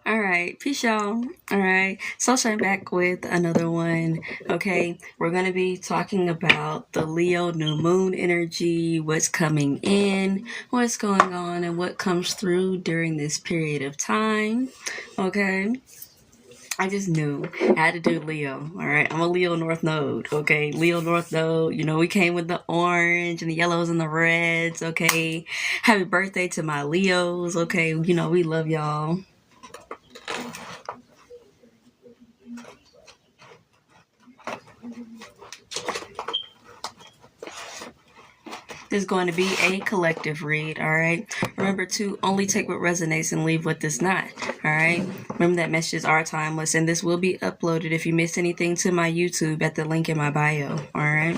All right, peace, y'all. All right, so I'm back with another one. Okay, we're gonna be talking about the Leo new moon energy, what's coming in, what's going on, and what comes through during this period of time. Okay. I just knew I had to do Leo. All right, I'm a Leo North Node. Okay, Leo North Node. You know, we came with the orange and the yellows and the reds. Okay, happy birthday to my Leos. Okay, you know we love y'all. This is going to be a collective read, all right? Remember to only take what resonates and leave what does not, all right? Remember that messages are timeless, and this will be uploaded if you missed anything to my YouTube at the link in my bio, all right?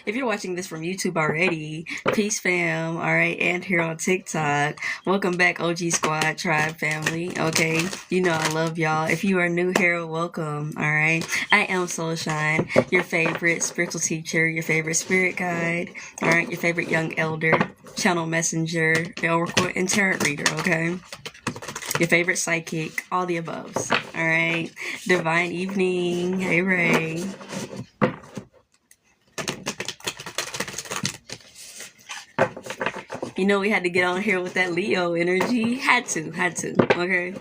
If you're watching this from YouTube already, peace fam, all right, and here on TikTok, welcome back OG Squad Tribe family, okay? You know I love y'all. If you are new here, welcome, all right? I am Soulshine, your favorite spiritual teacher, your favorite spirit guide, all right? Your favorite young elder, channel messenger, oracle, and tarot reader, okay? Your favorite psychic, all the aboves, all right? Divine evening, hey Ray. You know we had to get on here with that Leo energy. Had to, okay?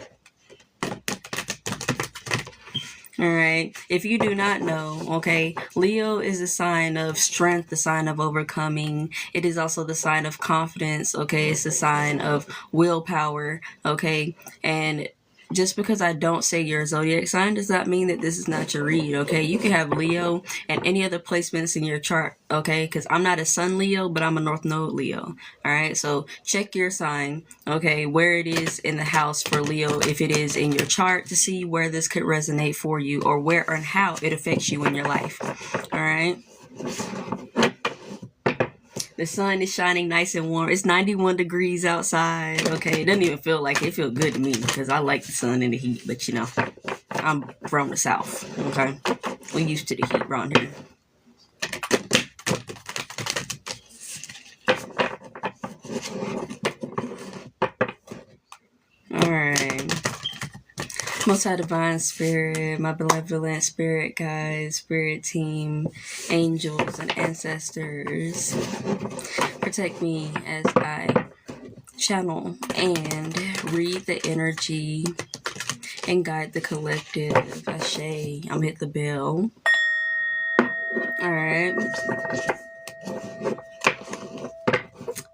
Alright, if you do not know, okay, Leo is a sign of strength, the sign of overcoming. It is also the sign of confidence, okay? It's a sign of willpower, okay? And just because I don't say your zodiac sign does not mean that this is not your read, okay? You can have Leo and any other placements in your chart, okay? Because I'm not a Sun Leo, but I'm a North Node Leo, all right? So check your sign, okay, where it is in the house for Leo, if it is in your chart, to see where this could resonate for you or where and how it affects you in your life, all right? The sun is shining nice and warm. It's 91 degrees outside. Okay, it doesn't even feel like it. It feels good to me because I like the sun and the heat. But you know, I'm from the south. Okay, we used to the heat around here. All right. Most High Divine Spirit, my benevolent spirit guides, spirit team, angels, and ancestors, protect me as I channel and read the energy and guide the collective. Ashe, I'm hit the bell. Alright.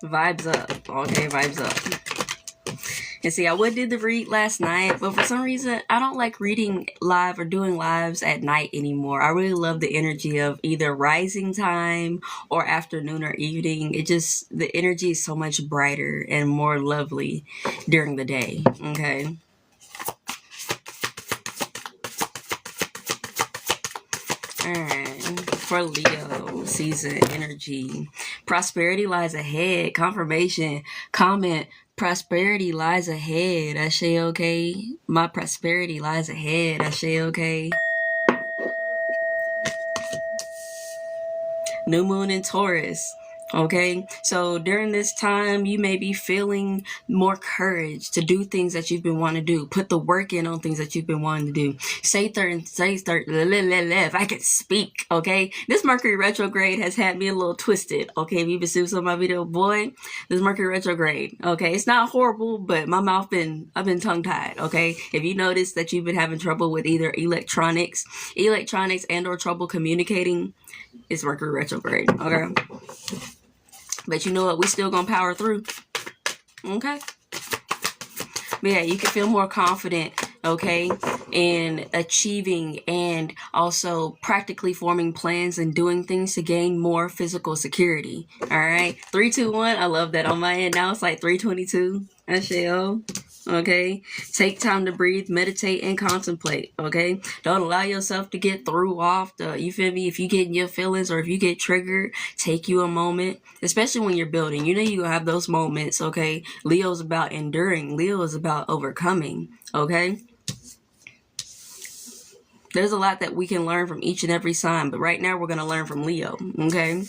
Vibes up. Okay, vibes up. And see, I would do the read last night, but for some reason, I don't like reading live or doing lives at night anymore. I really love the energy of either rising time or afternoon or evening. The energy is so much brighter and more lovely during the day, okay? Alright, for Leo season energy, prosperity lies ahead. Confirmation, comment, prosperity lies ahead. Ashe, okay? My prosperity lies ahead. Ashe, okay? New moon in Taurus. Okay, so during this time, you may be feeling more courage to do things that you've been wanting to do. Put the work in on things that you've been wanting to do. If I can speak, okay? This Mercury retrograde has had me a little twisted, okay? If you've been seeing some of my video, boy, this Mercury retrograde, okay? It's not horrible, but my mouth I've been tongue-tied, okay? If you notice that you've been having trouble with either electronics and or trouble communicating, it's Mercury retrograde, okay? But you know what? We still gonna power through. Okay? But yeah, you can feel more confident, okay, in achieving and also practically forming plans and doing things to gain more physical security. Alright? 3, 2, 1. I love that on my end. Now it's like 3:22. Asheo. Okay, take time to breathe, meditate, and contemplate. Okay, don't allow yourself to get threw off. You feel me? If you get in your feelings or if you get triggered, take you a moment, especially when you're building. You know you're gonna have those moments. Okay, Leo's about enduring. Leo is about overcoming. Okay, there's a lot that we can learn from each and every sign, but right now we're gonna learn from Leo. Okay.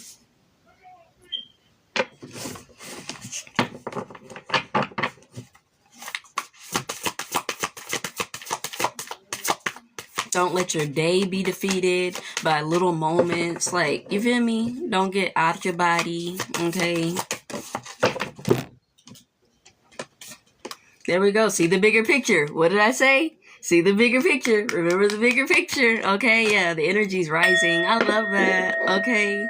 Don't let your day be defeated by little moments. Like, you feel me? Don't get out of your body, okay? There we go. See the bigger picture. What did I say? See the bigger picture. Remember the bigger picture. Okay, yeah, the energy's rising. I love that. Okay.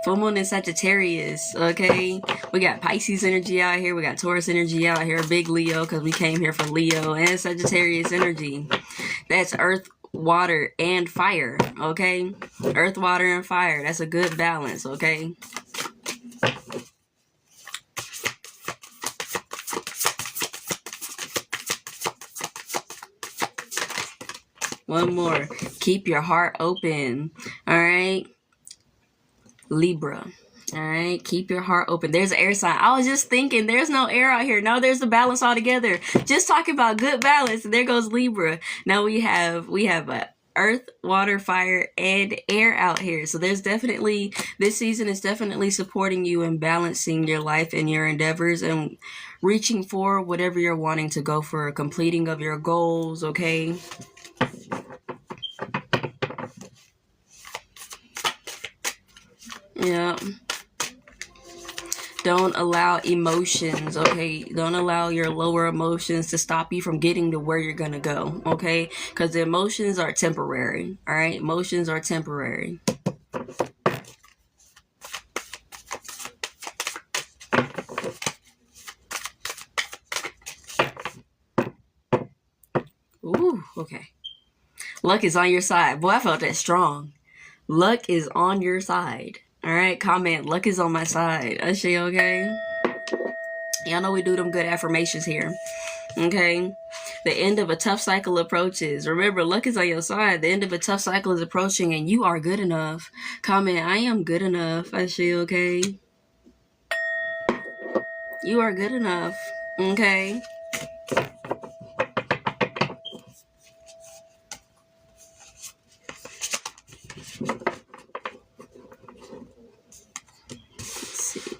Full moon in Sagittarius, okay? We got Pisces energy out here. We got Taurus energy out here. Big Leo, because we came here for Leo. And Sagittarius energy. That's earth, water, and fire, okay? Earth, water, and fire. That's a good balance, okay? One more. Keep your heart open. All right. Libra. All right. Keep your heart open. There's an air sign. I was just thinking there's no air out here. No, there's the balance altogether. Just talking about good balance. And there goes Libra. Now we have a earth, water, fire, and air out here. So there's definitely, this season is definitely supporting you in balancing your life and your endeavors and reaching for whatever you're wanting to go for, completing of your goals, okay? Yeah. Don't allow emotions, okay? Don't allow your lower emotions to stop you from getting to where you're going to go, okay? Because the emotions are temporary, all right? Emotions are temporary. Ooh, okay. Luck is on your side. Boy, I felt that strong. Luck is on your side. All right, comment, luck is on my side. Ashe, okay? Y'all know we do them good affirmations here. Okay? The end of a tough cycle approaches. Remember, luck is on your side. The end of a tough cycle is approaching and you are good enough. Comment, I am good enough. Ashe, okay? You are good enough. Okay?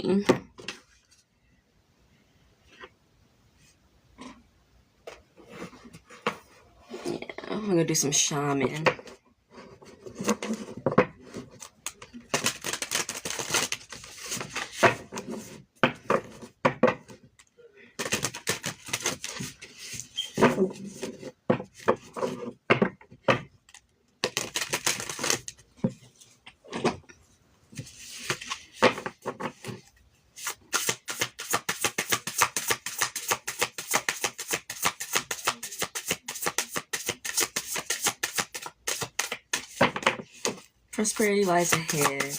Yeah, I'm gonna do some shaman. Prosperity lies ahead.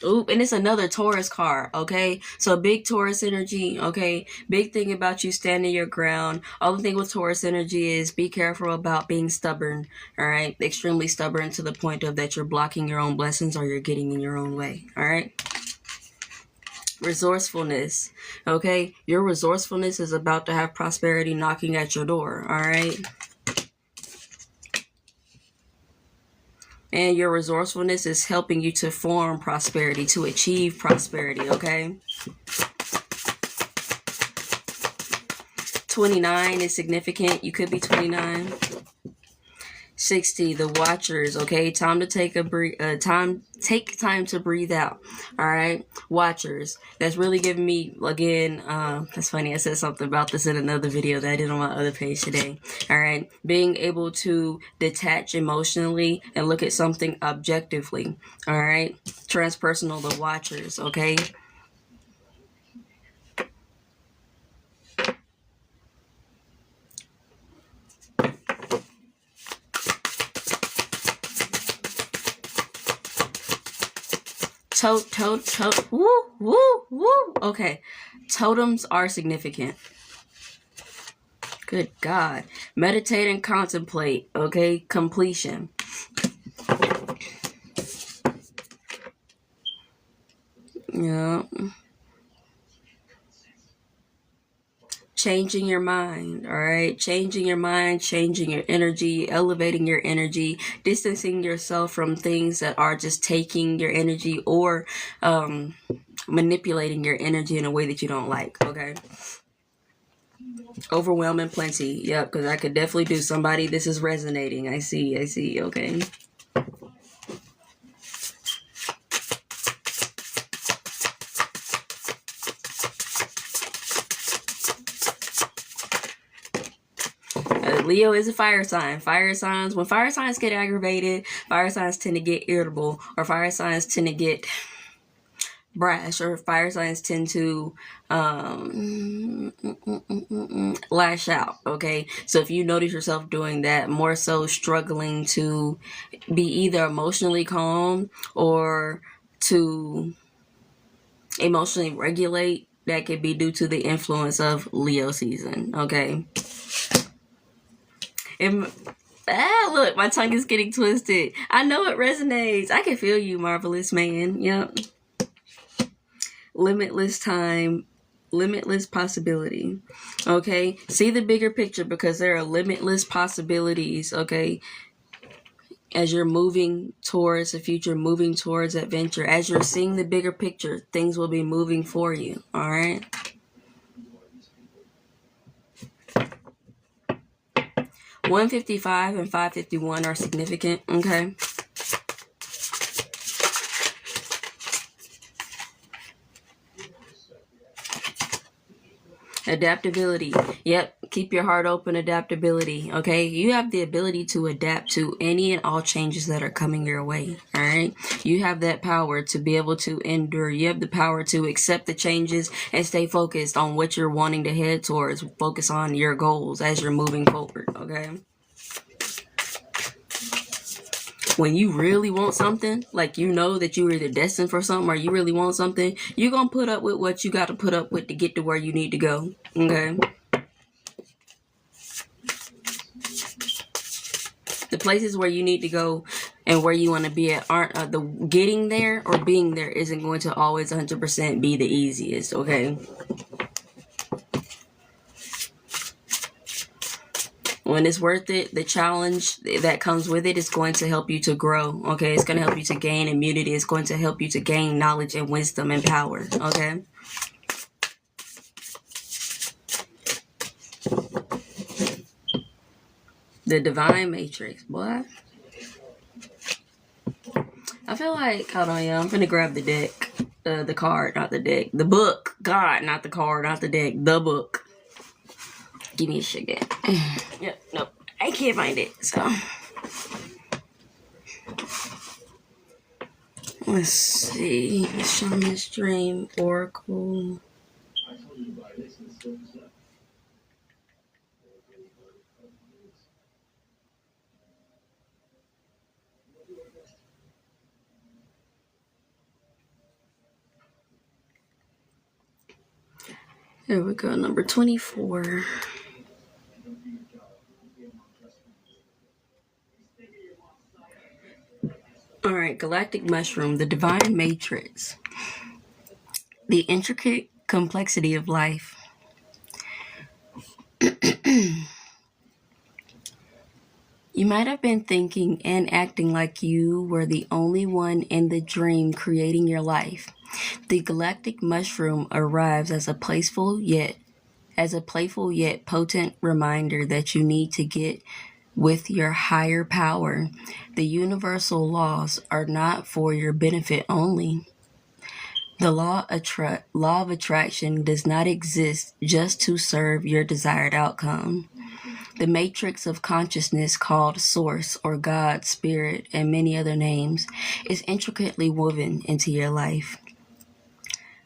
Oop, and it's another Taurus card, okay? So big Taurus energy, okay? Big thing about you standing your ground. All the thing with Taurus energy is be careful about being stubborn, all right? Extremely stubborn to the point of that you're blocking your own blessings or you're getting in your own way, all right? Resourcefulness, okay? Your resourcefulness is about to have prosperity knocking at your door, all right? And your resourcefulness is helping you to form prosperity, to achieve prosperity, okay? 29 is significant. You could be 29. 60, the watchers, okay? Time to take take time to breathe out, all right? Watchers. That's really giving me, again, that's funny, I said something about this in another video that I did on my other page today, all right? Being able to detach emotionally and look at something objectively, all right? Transpersonal, the watchers, okay? Woo, woo, woo. Okay. Totems are significant. Good God. Meditate and contemplate. Okay. Completion. Yeah. Changing your mind, all right? Changing your mind, changing your energy, elevating your energy, distancing yourself from things that are just taking your energy or manipulating your energy in a way that you don't like, okay? Overwhelming plenty. Yep, because I could definitely do somebody. This is resonating. I see. Okay. Leo is a fire sign. When fire signs get aggravated, fire signs tend to get irritable, or fire signs tend to get brash, or fire signs tend to lash out. Okay, so if you notice yourself doing that, more so struggling to be either emotionally calm or to emotionally regulate, that could be due to the influence of Leo season. Okay. Look, my tongue is getting twisted. I know it resonates. I can feel you, marvelous man. Yep. Limitless time, limitless possibility. Okay, see the bigger picture, because there are limitless possibilities. Okay, as you're moving towards the future, moving towards adventure, as you're seeing the bigger picture, things will be moving for you. All right. 155 and 551 are significant. Okay. Adaptability. Yep. Keep your heart open. Adaptability. Okay. You have the ability to adapt to any and all changes that are coming your way. All right. You have that power to be able to endure. You have the power to accept the changes and stay focused on what you're wanting to head towards. Focus on your goals as you're moving forward. Okay. When you really want something, like you know that you're either destined for something or you really want something, you're going to put up with what you got to put up with to get to where you need to go. Okay. The places where you need to go and where you want to be at aren't the getting there or being there isn't going to always 100% be the easiest. Okay. When it's worth it, the challenge that comes with it is going to help you to grow. Okay. It's going to help you to gain immunity. It's going to help you to gain knowledge and wisdom and power. Okay. The divine matrix, boy. I feel like, hold on, y'all. I'm finna grab the deck. The card, not the deck. The book. God, not the card, not the deck. The book. Give me a sugar. Yep, nope. I can't find it, so. Let's see. Shaman's Dream, Oracle. There we go, number 24. All right, Galactic Mushroom, the Divine Matrix. The intricate complexity of life. You might have been thinking and acting like you were the only one in the dream creating your life. The galactic mushroom arrives as a playful yet potent reminder that you need to get with your higher power. The universal laws are not for your benefit only. The law of attraction does not exist just to serve your desired outcome. The matrix of consciousness, called Source or God, Spirit, and many other names, is intricately woven into your life.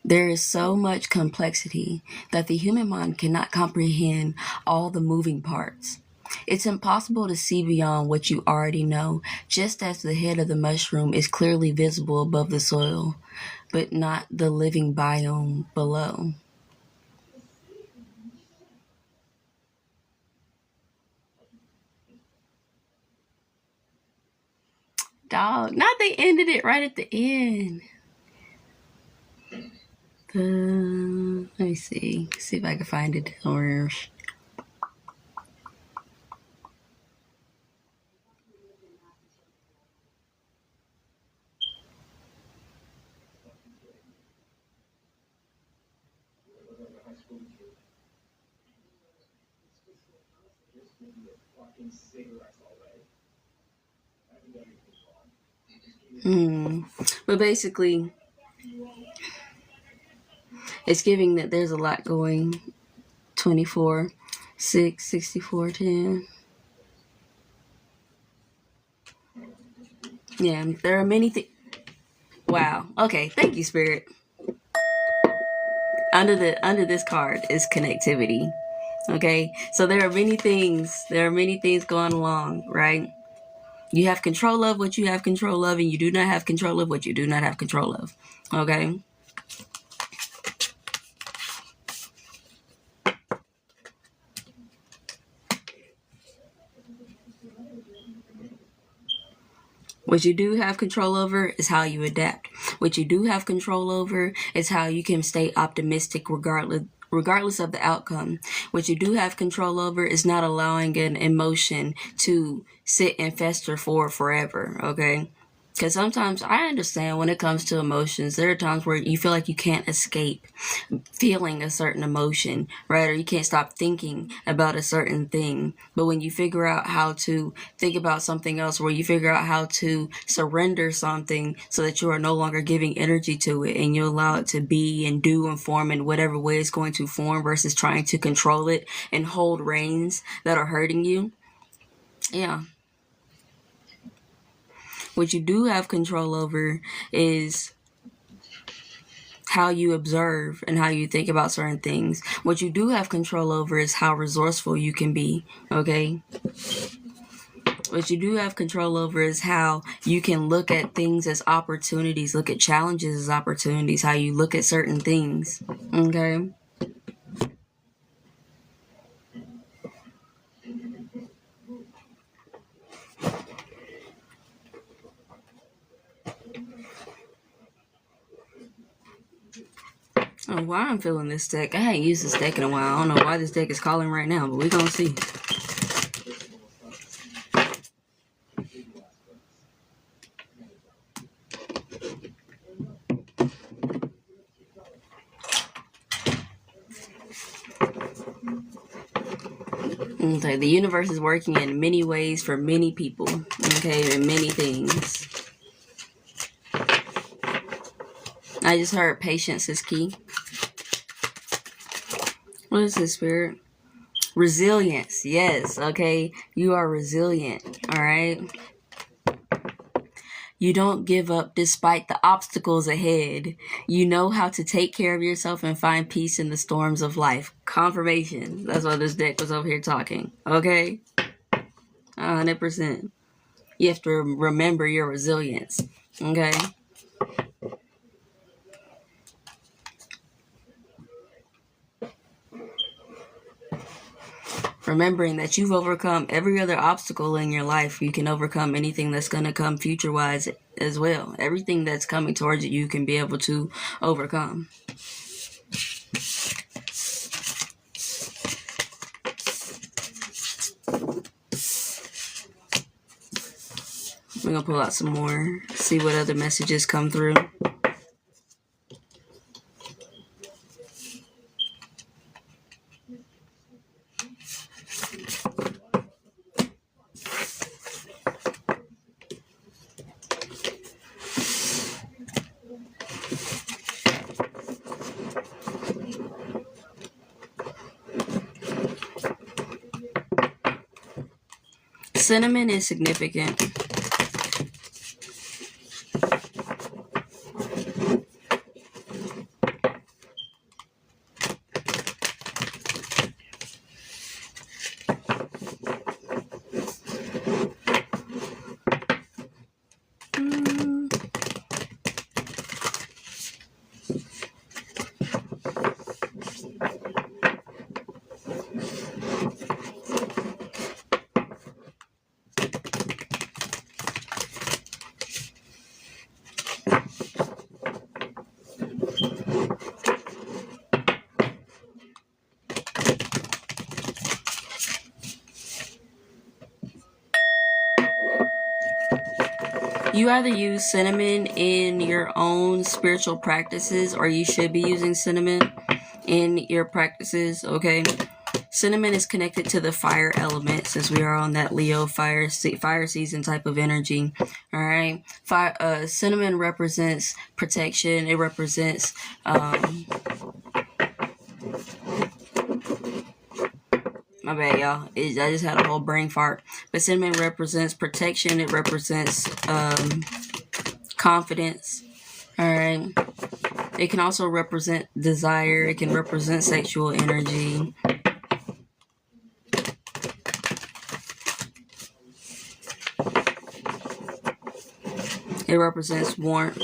There is so much complexity that the human mind cannot comprehend all the moving parts. It's impossible to see beyond what you already know, just as the head of the mushroom is clearly visible above the soil, but not the living biome below. Dog, not they ended it right at the end. Let me see if I can find it. But basically, it's giving that there's a lot going. 24, 6, 64, 10. Yeah, there are many things. Wow. Okay, thank you, Spirit. Under this card is connectivity. Okay, so there are many things. There are many things going along, right? You have control of what you have control of, and you do not have control of what you do not have control of. Okay. What you do have control over is how you adapt. What you do have control over is how you can stay optimistic regardless of the outcome. What you do have control over is not allowing an emotion to sit and fester for forever, okay? Because sometimes I understand when it comes to emotions, there are times where you feel like you can't escape feeling a certain emotion, right? Or you can't stop thinking about a certain thing. But when you figure out how to think about something else, where you figure out how to surrender something so that you are no longer giving energy to it and you allow it to be and do and form in whatever way it's going to form versus trying to control it and hold reins that are hurting you. Yeah. What you do have control over is how you observe and how you think about certain things. What you do have control over is how resourceful you can be, okay? What you do have control over is how you can look at things as opportunities, look at challenges as opportunities, how you look at certain things, okay? Oh, why I'm feeling this deck. I haven't used this deck in a while. I don't know why this deck is calling right now, but we're going to see. Okay, the universe is working in many ways for many people, okay, and many things. I just heard patience is key. What is this, Spirit? Resilience. Yes, okay. You are resilient, all right? You don't give up despite the obstacles ahead. You know how to take care of yourself and find peace in the storms of life. Confirmation. That's why this deck was over here talking, okay? 100%. You have to remember your resilience, okay? Remembering that you've overcome every other obstacle in your life. You can overcome anything that's going to come future-wise as well. Everything that's coming towards you can be able to overcome. We're going to pull out some more, see what other messages come through. Cinnamon is significant. You either use cinnamon in your own spiritual practices, or you should be using cinnamon in your practices, okay? Cinnamon is connected to the fire element, since we are on that Leo fire season type of energy. All right. Cinnamon represents protection. It represents my bad, y'all. I just had a whole brain fart. But cinnamon represents protection. It represents confidence. All right. It can also represent desire. It can represent sexual energy. It represents warmth.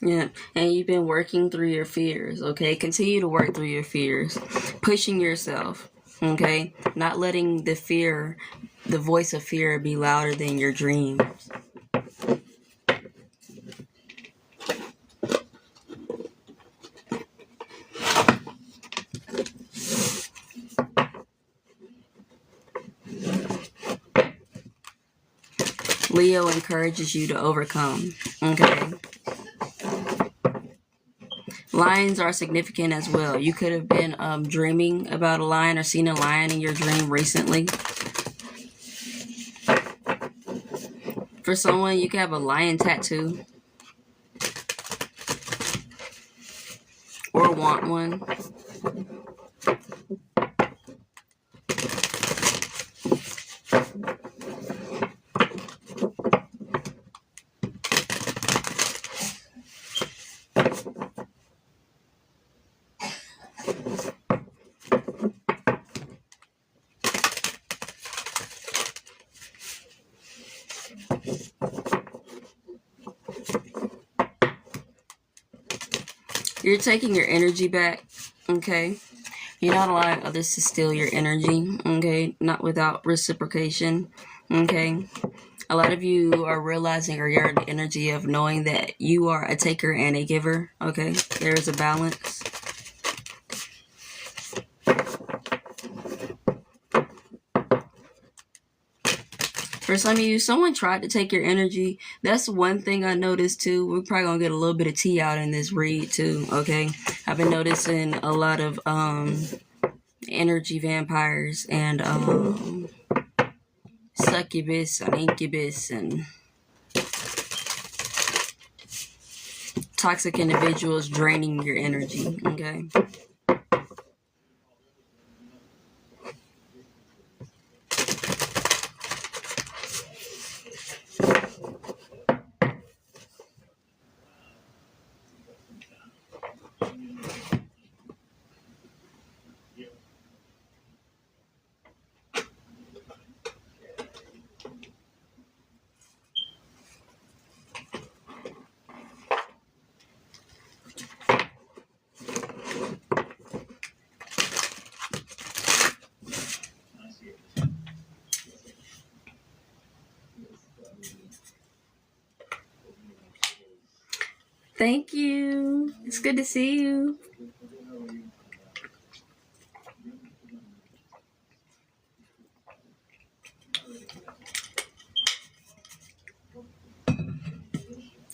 Yeah, and you've been working through your fears, okay? Continue to work through your fears. Pushing yourself, okay? Not letting the voice of fear be louder than your dreams. Leo encourages you to overcome, okay? Lions are significant as well. You could have been dreaming about a lion or seen a lion in your dream recently. For someone, you could have a lion tattoo. Or want one. You're taking your energy back, okay? You're not allowing others to steal your energy, okay? Not without reciprocation, okay? A lot of you are realizing, or you're in the energy of knowing that you are a taker and a giver, okay? There is a balance. For some of you, someone tried to take your energy. That's one thing I noticed too. We're probably gonna get a little bit of tea out in this read too, okay? I've been noticing a lot of energy vampires and succubus and incubus and toxic individuals draining your energy, okay? Thank you. It's good to see you.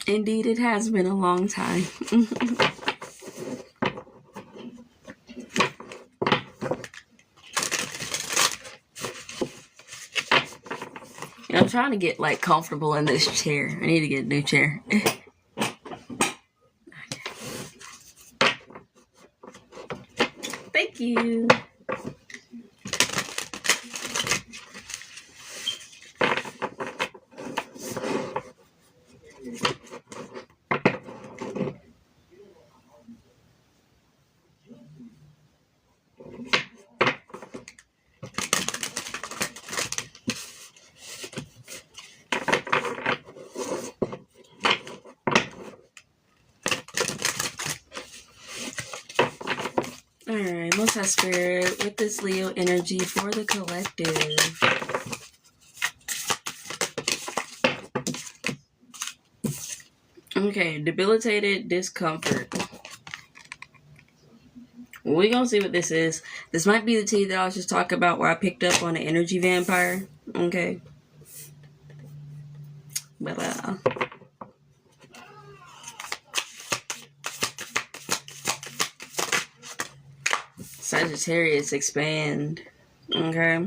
Indeed, it has been a long time. I'm trying to get like comfortable in this chair. I need to get a new chair. Thank you. Alright, Most High Spirit, with this Leo energy for the collective. Okay, debilitated discomfort. We're going to see what this is. This might be the tea that I was just talking about where I picked up on an energy vampire. Okay. But, Sagittarius expand. Okay.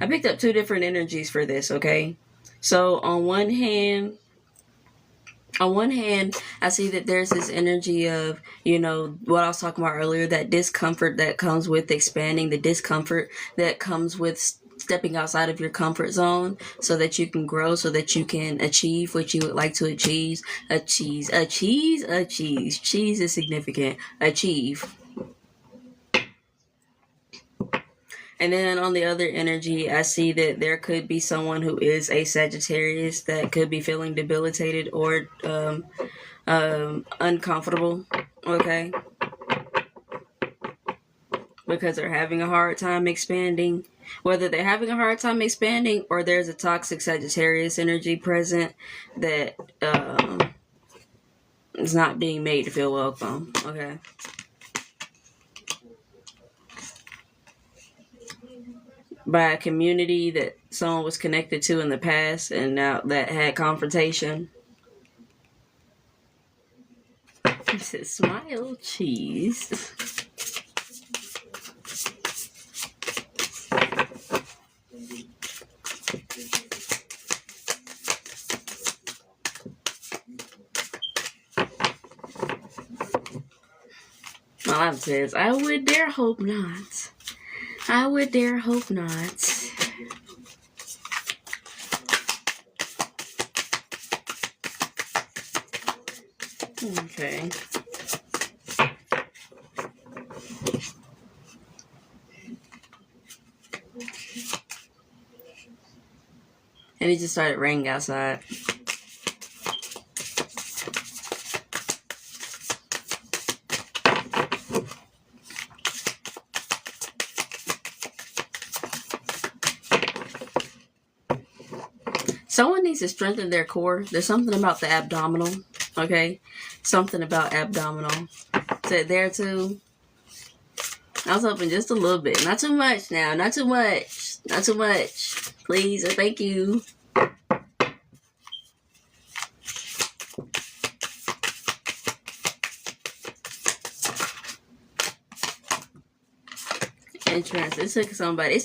I picked up two different energies for this, okay? So on one hand, I see that there's this energy of, you know, what I was talking about earlier, that discomfort that comes with expanding, the discomfort that comes with stepping outside of your comfort zone so that you can grow, so that you can achieve what you would like to achieve. Cheese is significant. Achieve. And then on the other energy, I see that there could be someone who is a Sagittarius that could be feeling debilitated or uncomfortable, okay? Because they're having a hard time expanding. Whether they're having a hard time expanding or there's a toxic Sagittarius energy present that is not being made to feel welcome, okay? By a community that someone was connected to in the past and now that had confrontation. He says, smile, cheese. My life says, I would dare hope not. I would dare hope not. Okay. And it just started raining outside. Someone needs to strengthen their core. There's something about the abdominal, okay? Something about abdominal. Is it there too? I was hoping just a little bit. Not too much now. Not too much. Not too much. Please and thank you. Entrance. It's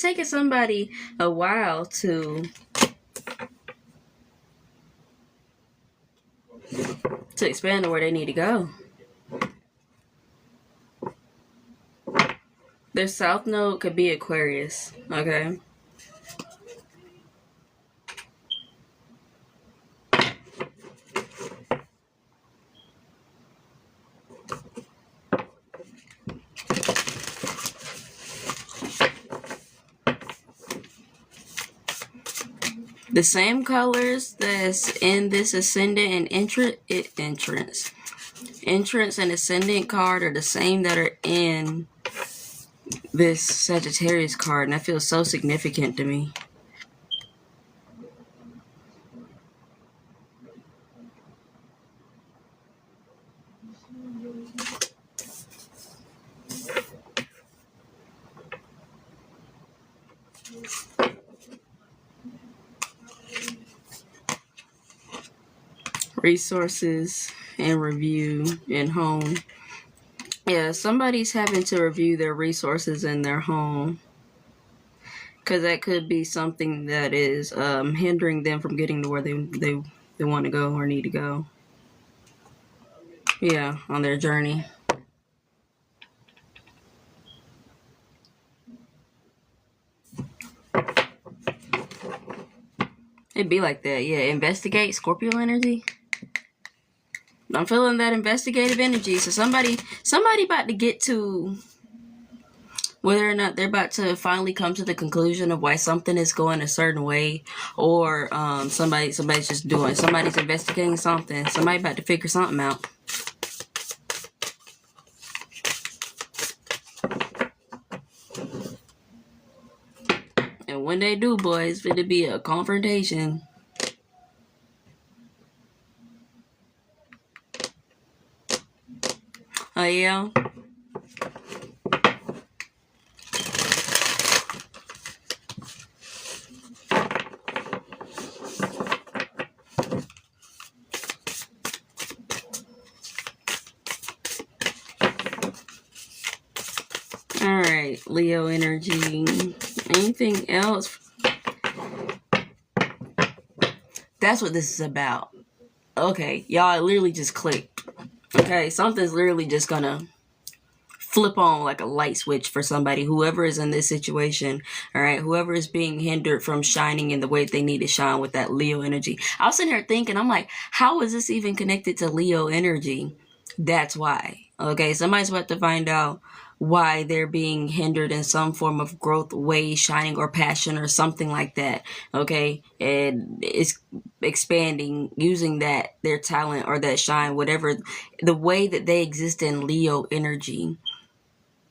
taking somebody a while to expand to where they need to go. Their south node could be Aquarius, okay? The same colors that's in this ascendant and entrance and ascendant card are the same that are in this Sagittarius card, and that feels so significant to me. Resources and review and home. Yeah, somebody's having to review their resources in their home, because that could be something that is hindering them from getting to where they want to go or need to go. Yeah, on their journey. It'd be like that. Yeah, investigate, Scorpio energy. I'm feeling that investigative energy. So somebody about to get to whether or not they're about to finally come to the conclusion of why something is going a certain way, or somebody's investigating something. Somebody about to figure something out. when they do, boys, it's finna be a confrontation. Oh, yeah? All right, Leo energy. Anything else? That's what this is about. Okay, y'all, it literally just clicked. Okay, something's literally just gonna flip on like a light switch for somebody, whoever is in this situation. All right, whoever is being hindered from shining in the way they need to shine with that Leo energy. I was sitting here thinking, I'm like, how is this even connected to Leo energy? That's why. Okay, somebody's about to find out why they're being hindered in some form of growth, way, shining, or passion, or something like that. Okay, and it's expanding, using that, their talent or that shine, whatever, the way that they exist in Leo energy,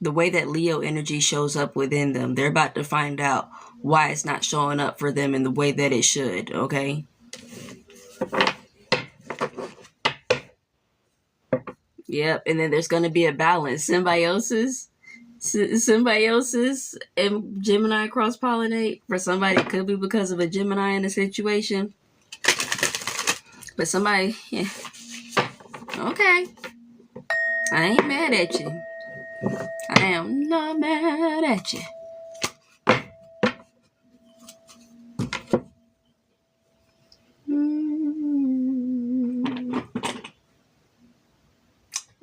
the way that Leo energy shows up within them. They're about to find out why it's not showing up for them in the way that it should. Okay. Yep, and then there's going to be a balance. Symbiosis and Gemini cross-pollinate. For somebody, it could be because of a Gemini in a situation. But somebody, yeah. Okay. I ain't mad at you. I am not mad at you.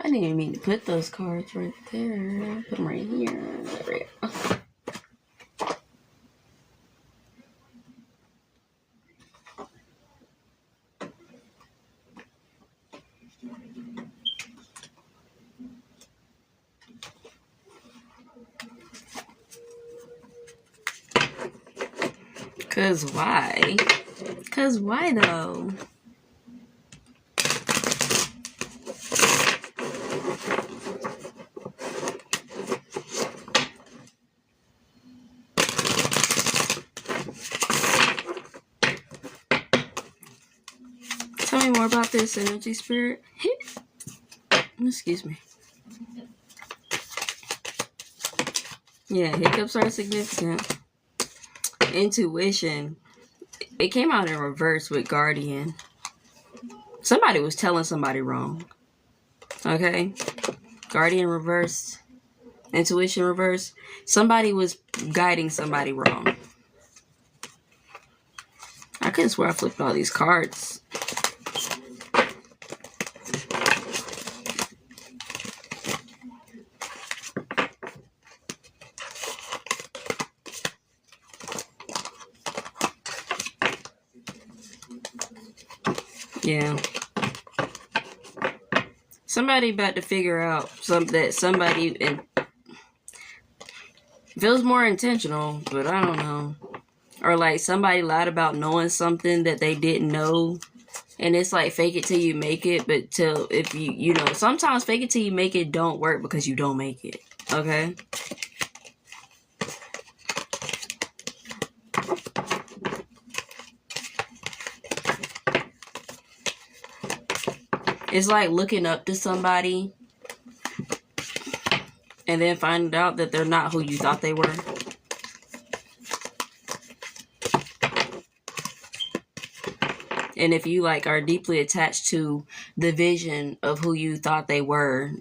I didn't even mean to put those cards right there. Put them right here. There we go. Cause why? Cause why though? Tell me more about this energy, spirit. Excuse me. Yeah, hiccups are significant. Intuition. It came out in reverse with Guardian. Somebody was telling somebody wrong. Okay? Guardian reverse. Intuition reverse. Somebody was guiding somebody wrong. I couldn't swear I flipped all these cards. Yeah. Somebody about to figure out that somebody feels more intentional, but I don't know. Or like somebody lied about knowing something that they didn't know. And it's like fake it till you make it, but till if you know, sometimes fake it till you make it don't work because you don't make it. Okay? It's like looking up to somebody and then finding out that they're not who you thought they were. And if you like are deeply attached to the vision of who you thought they were,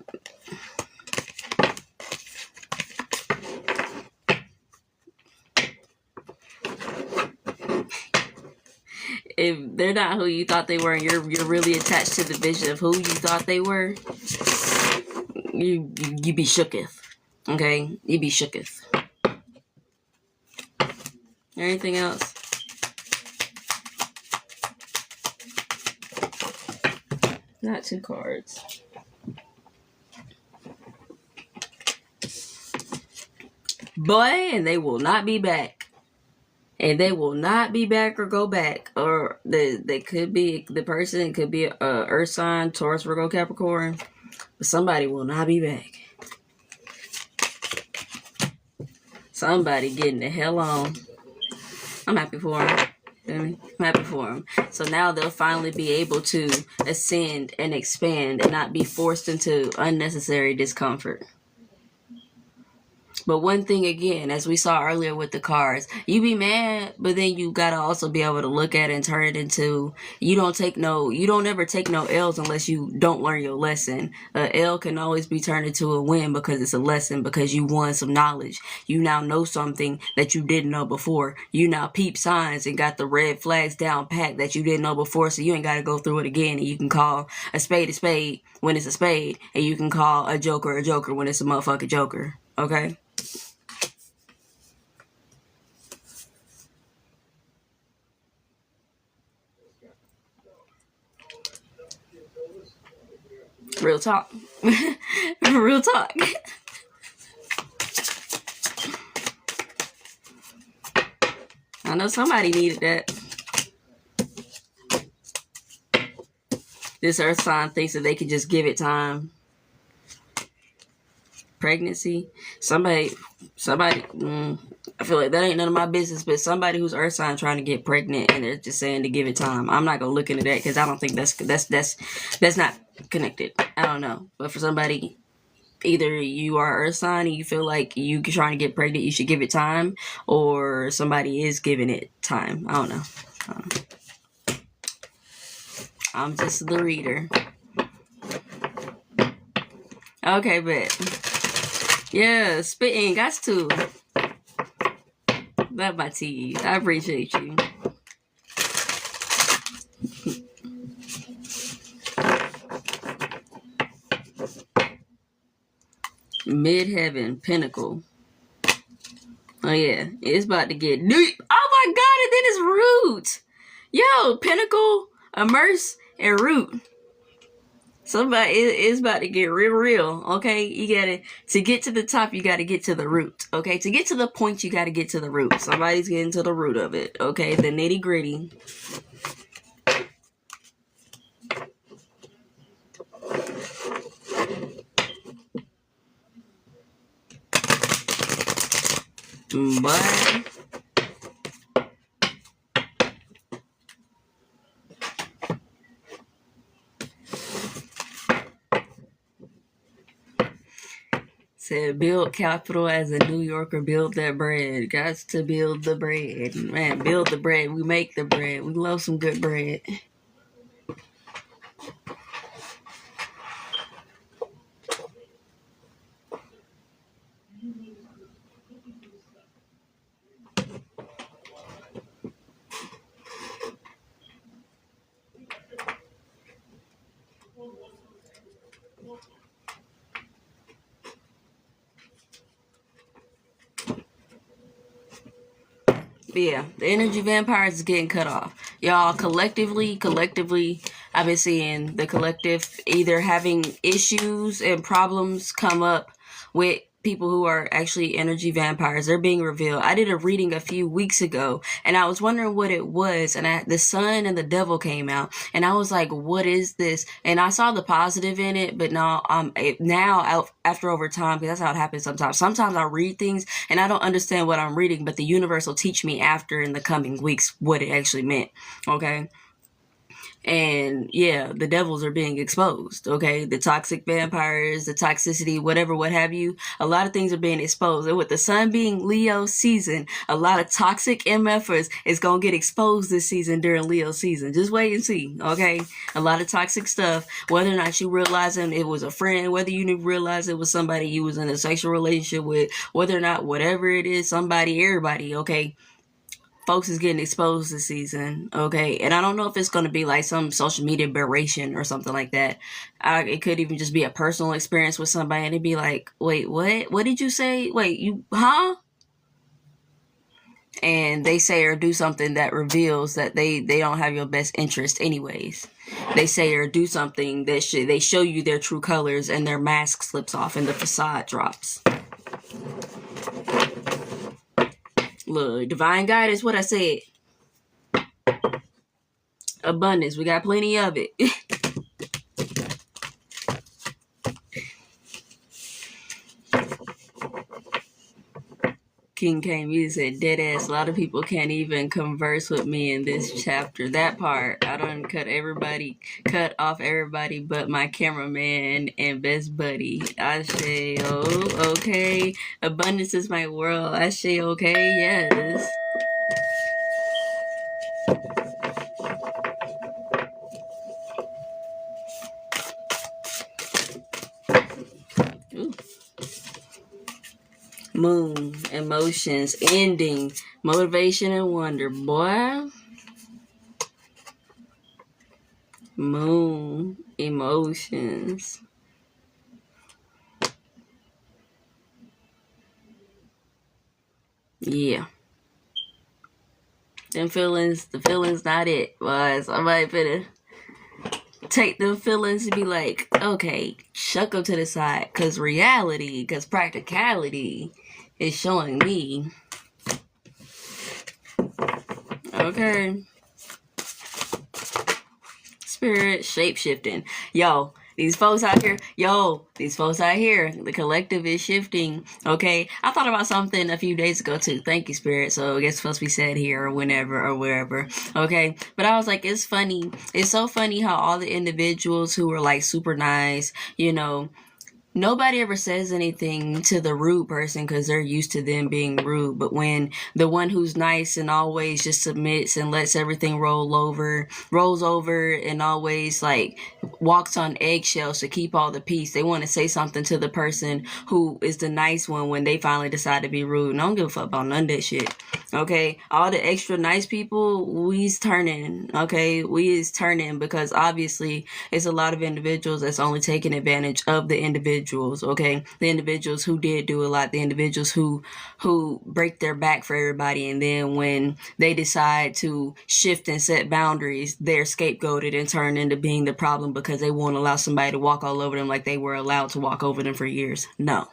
if they're not who you thought they were and you're really attached to the vision of who you thought they were, you be shooketh. Okay? You be shooketh. Anything else? Not 2 cards. Boy, and they will not be back. And they will not be back or go back. Or they could be, the person could be a Earth sign, Taurus, Virgo, Capricorn. But somebody will not be back. Somebody getting the hell on. I'm happy for them. I'm happy for them. So now they'll finally be able to ascend and expand and not be forced into unnecessary discomfort. But one thing again, as we saw earlier with the cards, you be mad, but then you gotta also be able to look at it and turn it into, you don't ever take no L's unless you don't learn your lesson. A L can always be turned into a win because it's a lesson, because you won some knowledge. You now know something that you didn't know before. You now peep signs and got the red flags down pat that you didn't know before, so you ain't gotta go through it again, and you can call a spade when it's a spade, and you can call a joker when it's a motherfucking joker. Okay? Real talk. Real talk. I know somebody needed that. This earth sign thinks that they can just give it time. Pregnancy. Somebody, I feel like that ain't none of my business, but somebody who's earth sign trying to get pregnant and they're just saying to give it time. I'm not gonna look into that because I don't think that's not connected. I don't know. But for somebody, either you are earth sign and you feel like you trying to get pregnant, you should give it time, or somebody is giving it time. I don't know. I'm just the reader. Okay, but yeah, spitting, got to. Love my tea. I appreciate you. Midheaven, Pinnacle. Oh yeah, it's about to get deep. Oh my god, and then it's Root. Yo, Pinnacle, Immerse, and Root. Somebody is about to get real, okay? To get to the top, you gotta get to the root, okay? To get to the point, you gotta get to the root. Somebody's getting to the root of it, okay? The nitty gritty. But said, build capital as a New Yorker, build that bread. Got to build the bread. Man, build the bread. We make the bread. We love some good bread. Yeah, the energy vampires is getting cut off. Y'all, collectively, I've been seeing the collective either having issues and problems come up with people who are actually energy vampires. They're being revealed. I did a reading a few weeks ago, and I was wondering what it was, and the sun and the devil came out, and I was like, what is this? And I saw the positive in it, but now after over time, because that's how it happens sometimes I read things and I don't understand what I'm reading, but the universe will teach me after in the coming weeks what it actually meant. Okay. And yeah, the devils are being exposed, okay? The toxic vampires, the toxicity, whatever, what have you. A lot of things are being exposed. And with the sun being Leo season, a lot of toxic MFers is going to get exposed this season during Leo season. Just wait and see, okay? A lot of toxic stuff, whether or not you realizing it was a friend, whether you realize it was somebody you was in a sexual relationship with, whether or not whatever it is, somebody, everybody, okay? Folks is getting exposed this season, okay? And I don't know if it's going to be like some social media beration or something like that. It could even just be a personal experience with somebody and it'd be like, wait, what? What did you say? Wait, huh? And they say or do something that reveals that they don't have your best interest anyways. They say or do something that they show you their true colors and their mask slips off and the facade drops. Look, divine guidance, what I said. Abundance, we got plenty of it. King Kame said, dead ass. A lot of people can't even converse with me in this chapter. That part, I done cut off everybody but my cameraman and best buddy. I say, oh, okay. Abundance is my world. I say, okay, yes. Ooh. Moon, emotions, ending, motivation and wonder. Boy. Moon, emotions. Yeah. The feelings not it, boy. Somebody better take the feelings and be like, okay, shuck them to the side. Because reality, because practicality is showing me. Okay. Spirit, shape-shifting. Yo, these folks out here, the collective is shifting, okay? I thought about something a few days ago, too. Thank you, Spirit. So I guess it's supposed to be said here or whenever or wherever, okay? But I was like, it's funny. It's so funny how all the individuals who were, like, super nice, you know, nobody ever says anything to the rude person because they're used to them being rude. But when the one who's nice and always just submits and lets everything rolls over and always like walks on eggshells to keep all the peace, they want to say something to the person who is the nice one when they finally decide to be rude. And I don't give a fuck about none of that shit. Okay, all the extra nice people, we's turning. Okay, we is turning because obviously it's a lot of individuals that's only taking advantage of the individuals. Okay, the individuals who did do a lot, the individuals who break their back for everybody, and then when they decide to shift and set boundaries, they're scapegoated and turn into being the problem because they won't allow somebody to walk all over them like they were allowed to walk over them for years. No.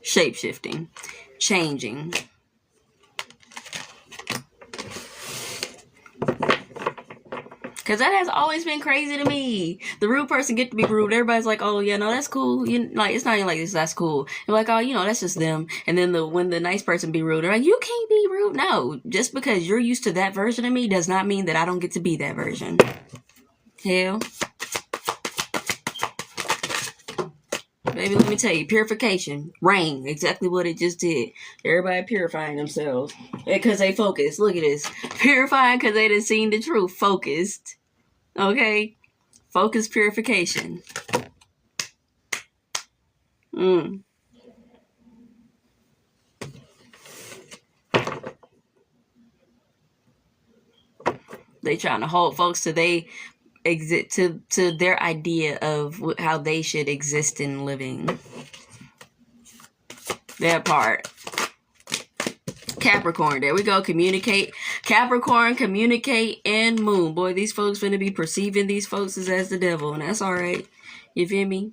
Shape-shifting, changing. Because that has always been crazy to me. The rude person get to be rude. Everybody's like, oh, yeah, no, that's cool. Like, it's not even like this, that's cool. You're like, oh, that's just them. And then when the nice person be rude, they're like, you can't be rude. No, just because you're used to that version of me does not mean that I don't get to be that version. Hell. Baby, let me tell you, purification, rain, exactly what it just did. Everybody purifying themselves because they focused. Look at this. Purifying because they done seen the truth. Focused. Okay? Focus purification. They trying to hold folks to their idea of how they should exist in living. That part. Capricorn, there we go. Communicate. Capricorn, communicate, and moon. Boy, these folks finna be perceiving these folks as the devil, and that's all right. You feel me?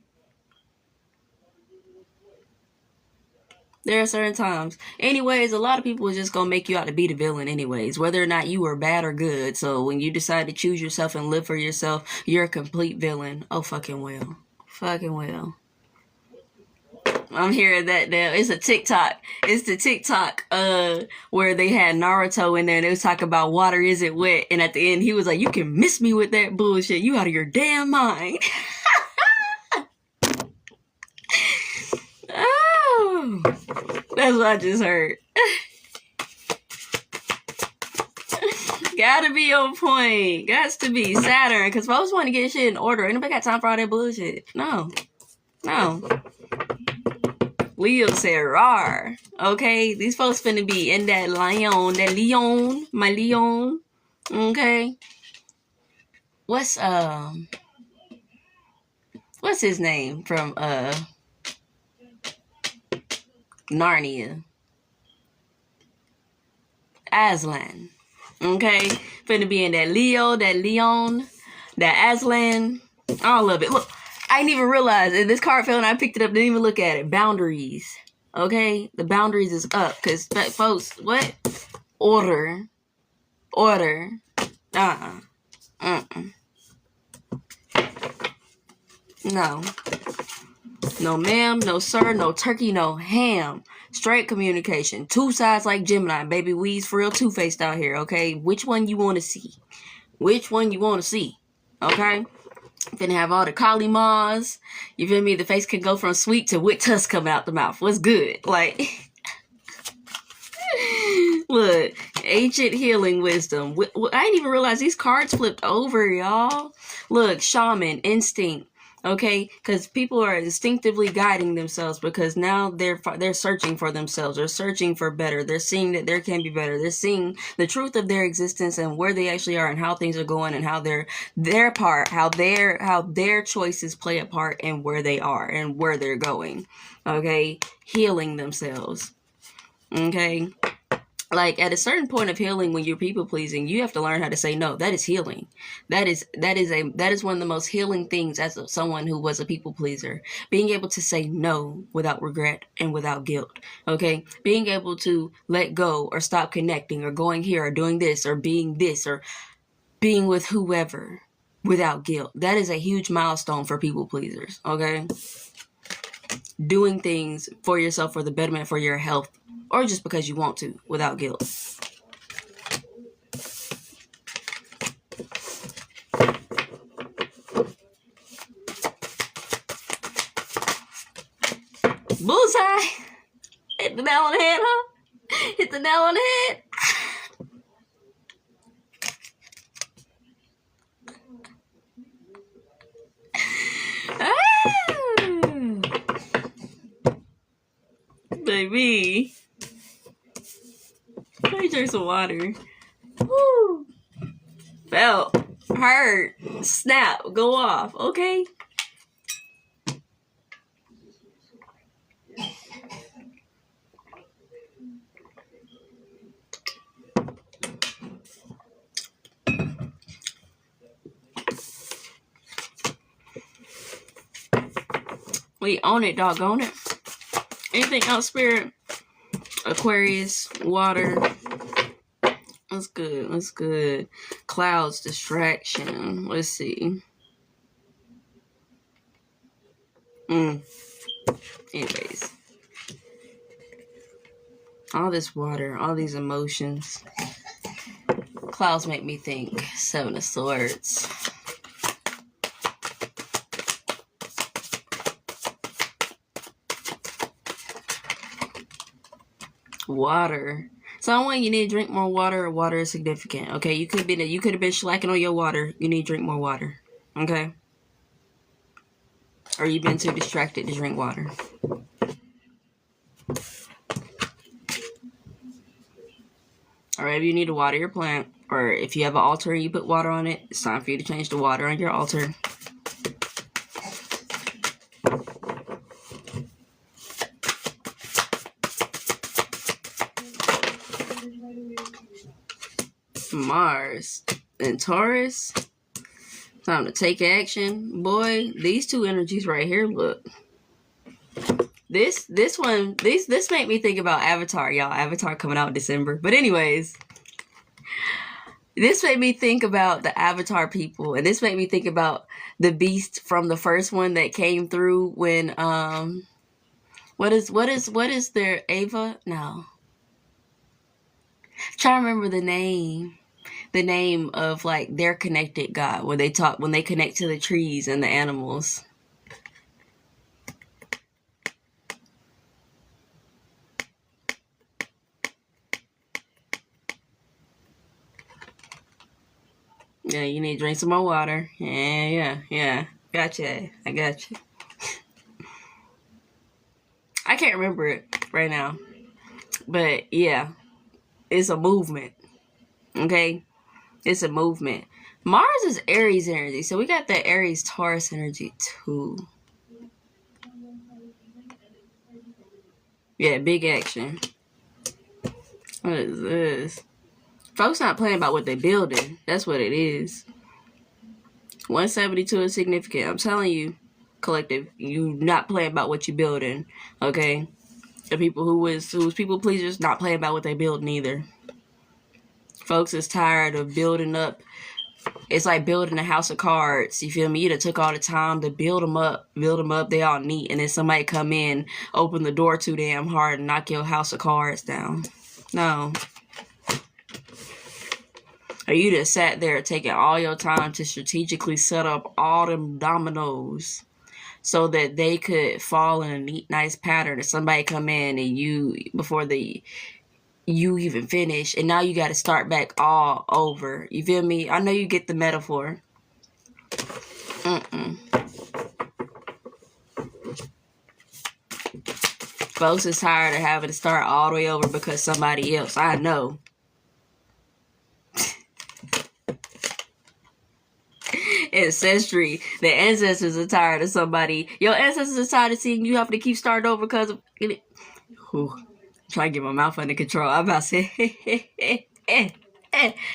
There are certain times. Anyways, a lot of people are just gonna make you out to be the villain anyways, whether or not you were bad or good. So when you decide to choose yourself and live for yourself, you're a complete villain. Oh, fucking well. Fucking well. I'm hearing that now. It's a TikTok. It's the TikTok where they had Naruto in there and they was talking about water isn't wet. And at the end, he was like, you can miss me with that bullshit. You out of your damn mind. Oh, that's what I just heard. Gotta be on point. Gots to be Saturn. Because folks want to get shit in order. Ain't nobody got time for all that bullshit. No. Leo said, rawr. Okay? These folks finna be in that Leon. My Leon. Okay? What's his name from Narnia? Aslan. Okay? Finna be in that Leo, that Leon, that Aslan. All of it. Look. I didn't even realize it. This card fell and I picked it up. Didn't even look at it. Boundaries. Okay? The boundaries is up. Because, folks, what? Order. No. No ma'am, no sir, no turkey, no ham. Straight communication. Two sides like Gemini, baby. We's for real two-faced out here, okay? Which one you want to see? Which one you want to see? Okay? Finna have all the Kali Ma's. You feel me? The face can go from sweet to with tusk coming out the mouth. What's good? Like, look, ancient healing wisdom. I didn't even realize these cards flipped over, y'all. Look, shaman, instinct. Okay, because people are instinctively guiding themselves because now they're searching for themselves. They're searching for better. They're seeing that there can be better. They're seeing the truth of their existence and where they actually are and how things are going and how their choices play a part in where they are and where they're going. Okay, healing themselves. Okay. Like at a certain point of healing, when you're people pleasing, you have to learn how to say no. That is healing. That is one of the most healing things as someone who was a people pleaser. Being able to say no without regret and without guilt. Okay, being able to let go or stop connecting or going here or doing this or being with whoever without guilt. That is a huge milestone for people pleasers. Okay, doing things for yourself for the betterment for your health. Or just because you want to, without guilt. Bullseye! Hit the nail on the head, huh? Hit the nail on the head. Baby. Let me drink some water. Woo. Felt. Hurt. Snap. Go off. Okay? We own it, doggone it. Anything else, Spirit? Aquarius, water. That's good. That's good. Clouds, distraction. Let's see. Anyways. All this water, all these emotions. Clouds make me think. Seven of Swords. Water. Someone, you need to drink more water, or water is significant. Okay, you could have been slacking on your water. You need to drink more water. Okay, or you've been too distracted to drink water. Or maybe you need to water your plant, or if you have an altar and you put water on it, it's time for you to change the water on your altar. Mars and Taurus. Time to take action. Boy, these two energies right here, look. This made me think about Avatar, y'all. Avatar coming out in December. But anyways, this made me think about the Avatar people, and this made me think about the beast from the first one that came through when what is their Ava? No. I'm trying to remember the name of like their connected God, when they connect to the trees and the animals. Yeah, you need to drink some more water. Yeah. Gotcha. I got you. I can't remember it right now. But yeah, it's a movement. Okay? It's a movement. Mars is Aries energy. So we got that Aries Taurus energy too. Yeah, big action. What is this? Folks not playing about what they're building. That's what it is. 172 is significant. I'm telling you, collective, you not playing about what you're building. Okay? The people who was people pleasers not playing about what they building either. Folks is tired of building up It's like building a house of cards. You feel me? You done took all the time to build them up. They all neat. And then somebody come in, open the door too damn hard and knock your house of cards down. No. Or you just sat there taking all your time to strategically set up all them dominoes so that they could fall in a neat, nice pattern. And somebody come in and you even finish, and now you got to start back all over. You feel me? I know you get the metaphor. Folks is tired of having to start all the way over because somebody else. I know. Ancestry. The ancestors are tired of somebody. Your ancestors are tired of seeing you having to keep starting over because of it. Try to get my mouth under control. I'm about to say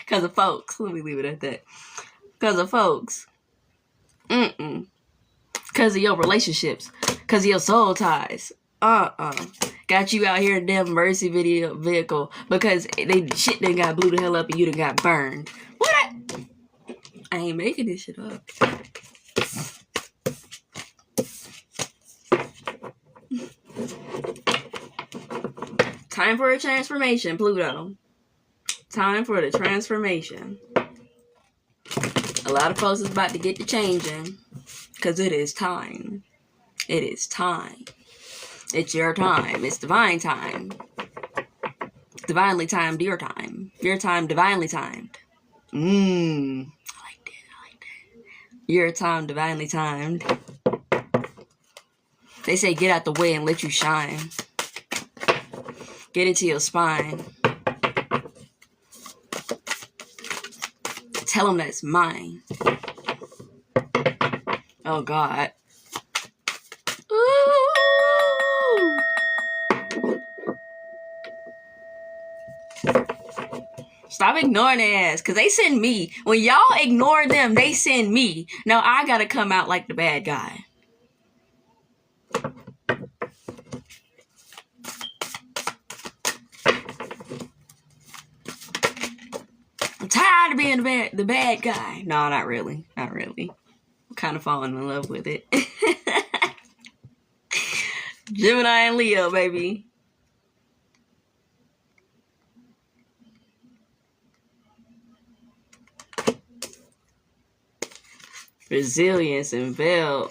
because of folks. Let me leave it at that. Because of folks. Because of your relationships. Because of your soul ties. Got you out here in damn Mercy vehicle because they shit done got blew the hell up and you done got burned. What? I ain't making this shit up. Time for a transformation, Pluto. Time for the transformation. A lot of folks is about to get to changing because it is time. It is time. It's your time. It's divine time. Divinely timed your time. Your time divinely timed. I like that. Your time divinely timed. They say get out the way and let you shine. Get into your spine. Tell them that it's mine. Oh, God. Ooh. Stop ignoring their ass, because they send me. When y'all ignore them, they send me. Now I got to come out like the bad guy. I'm tired of being the bad guy. No, not really. Not really. I'm kind of falling in love with it. Gemini and Leo, baby. Resilience and veil.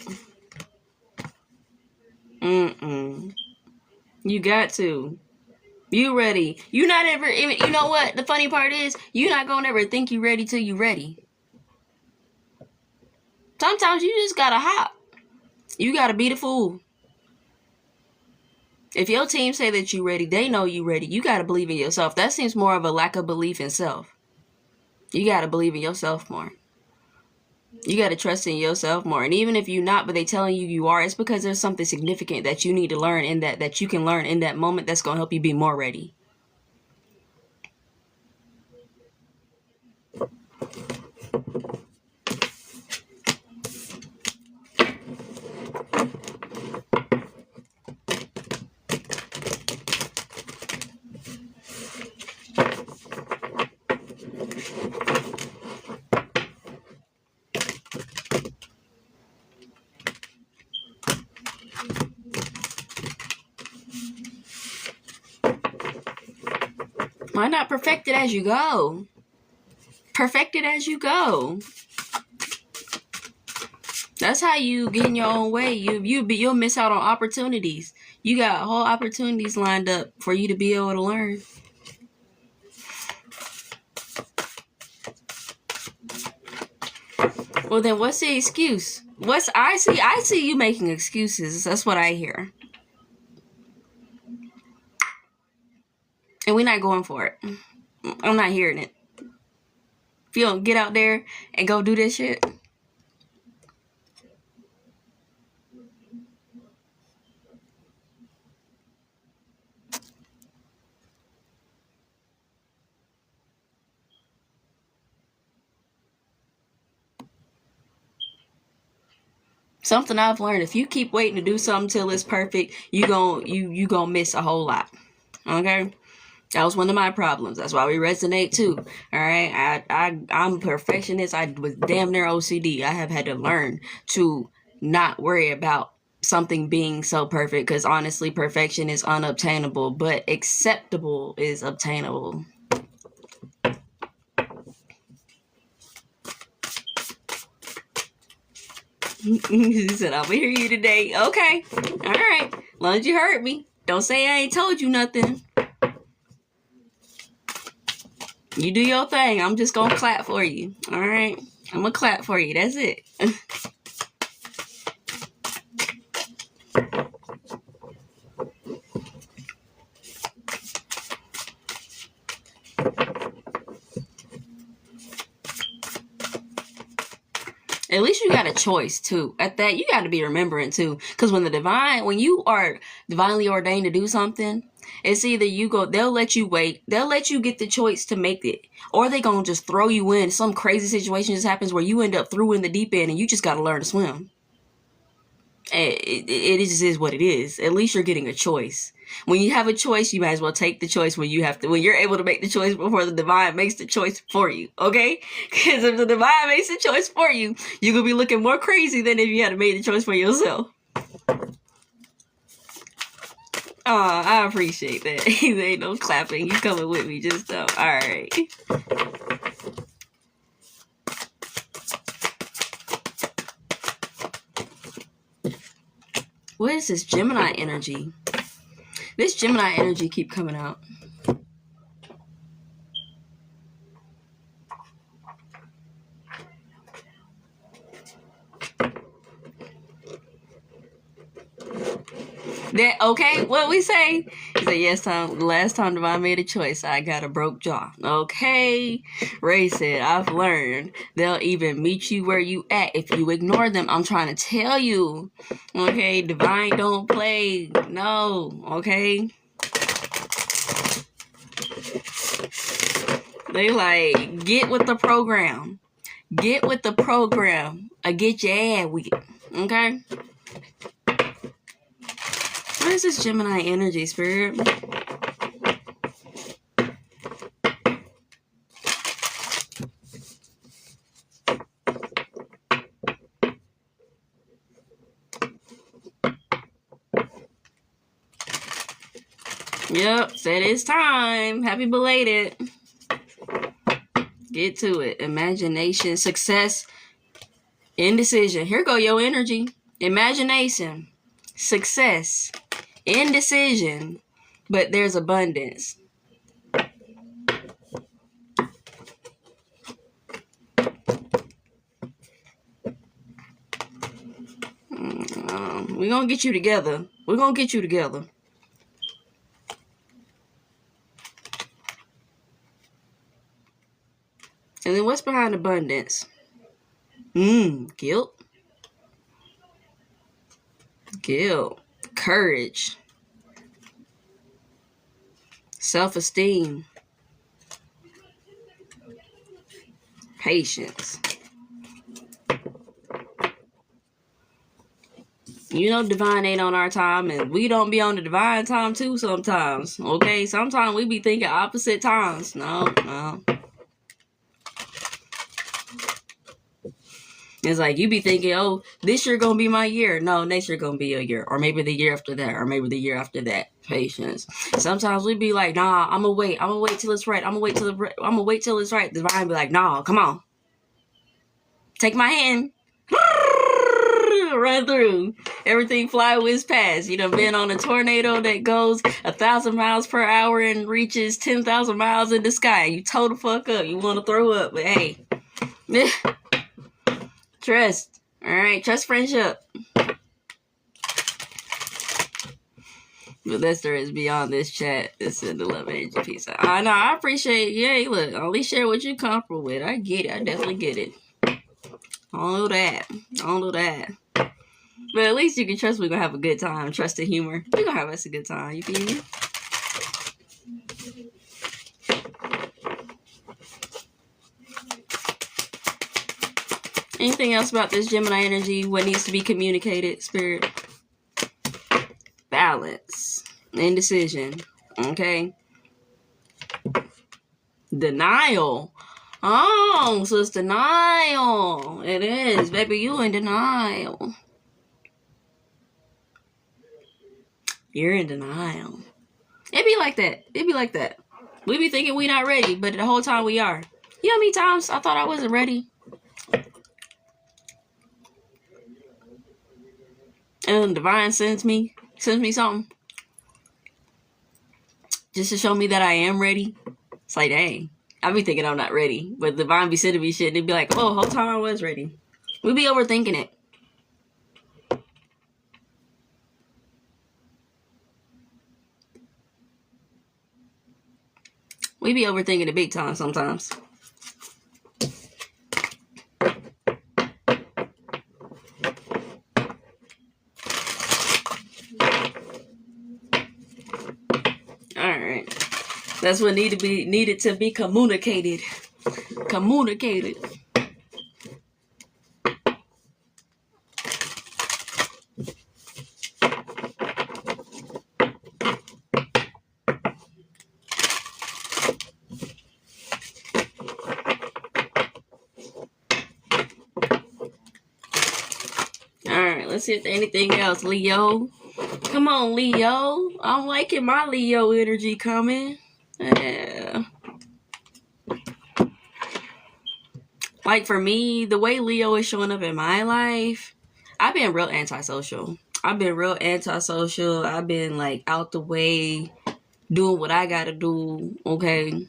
You got to. You ready. You not ever, you know what? The funny part is, you not gonna ever think you ready till you ready. Sometimes you just gotta hop. You gotta be the fool. If your team say that you ready, they know you ready. You gotta believe in yourself. That seems more of a lack of belief in self. You gotta believe in yourself more. You got to trust in yourself more. And even if you're not, but they telling you you are, it's because there's something significant that you need to learn in that you can learn in that moment that's going to help you be more ready. Why not perfect it as you go? Perfect it as you go. That's how you get in your own way. You'll miss out on opportunities. You got whole opportunities lined up for you to be able to learn. Well, then what's the excuse? I see you making excuses. That's what I hear. And we're not going for it. I'm not hearing it. If you don't get out there and go do this shit. Something I've learned, if you keep waiting to do something till it's perfect, you gonna miss a whole lot. Okay? That was one of my problems. That's why we resonate too. All right. I'm a perfectionist. I was damn near OCD. I have had to learn to not worry about something being so perfect, because honestly, perfection is unobtainable, but acceptable is obtainable. He said, I'm gonna hear you today. Okay. All right. As long as you heard me. Don't say I ain't told you nothing. You do your thing. I'm just gonna clap for you. All right. I'm gonna clap for you. That's it. At least you got a choice too. At that, you got to be remembering too. Because when you are divinely ordained to do something, it's either they'll let you wait, they'll let you get the choice to make it, or they gonna just throw you in. Some crazy situation just happens where you end up through in the deep end and you just got to learn to swim. It just is what it is. At least you're getting a choice. When you have a choice, you might as well take the choice when you're able to make the choice before the divine makes the choice for you. Okay? Because if the divine makes the choice for you, you're going to be looking more crazy than if you had made the choice for yourself. I appreciate that. There ain't no clapping. You coming with me just though. All right. What is this Gemini energy? This Gemini energy keep coming out. That okay? What we say? He said, the last time Divine made a choice, I got a broke jaw. Okay. Ray said, I've learned they'll even meet you where you at if you ignore them. I'm trying to tell you. Okay, Divine don't play. No, okay. They like, get with the program. Get with the program. Or get your ass with it. Okay? What is this Gemini energy, Spirit? Yep, said it's time. Happy belated. Get to it. Imagination, success, indecision. Here go your energy. Imagination, success, indecision, but there's abundance. We're going to get you together. We're going to get you together. And then what's behind abundance? Guilt. Guilt. Courage. Self-esteem. Patience. You know Divine ain't on our time, and we don't be on the Divine time too sometimes. Okay? Sometimes we be thinking opposite times. No. It's like you be thinking, oh, this year gonna be my year. No, next year gonna be your year. Or maybe the year after that. Or maybe the year after that. Patience. Sometimes we be like, nah, I'm gonna wait. I'm gonna wait till it's right. I'm gonna wait till it's right. Divine be like, nah, come on. Take my hand. Run through. Everything fly whiz past. You know, been on a tornado that goes 1,000 miles per hour and reaches 10,000 miles in the sky. You tow the fuck up. You want to throw up, but hey. Trust. Alright, trust friendship. But Lester is beyond this chat. This is the love energy piece. I know, I appreciate it. Yeah, look, only share what you're comfortable with. I get it. I definitely get it. I don't know that. But at least you can trust we're going to have a good time. Trust the humor. We're going to have us a good time. You feel me? Anything else about this Gemini energy? What needs to be communicated, Spirit? Balance. Indecision. Okay? Denial. Oh, so it's denial. It is. Baby, you in denial. You're in denial. It be like that. It be like that. We be thinking we not ready, but the whole time we are. You know how many times I thought I wasn't ready? And divine sends me something just to show me that I am ready. It's like, dang, I be thinking I'm not ready, but divine be sending me shit and they be like, oh, whole time I was ready. We be overthinking it. We be overthinking it big time sometimes. Alright. That's what needed to be communicated. Communicated. Alright, let's see if there's anything else, Leo. Come on, Leo. I'm liking my Leo energy coming. Yeah. Like for me, the way Leo is showing up in my life, I've been real antisocial. I've been like out the way, doing what I gotta do, okay?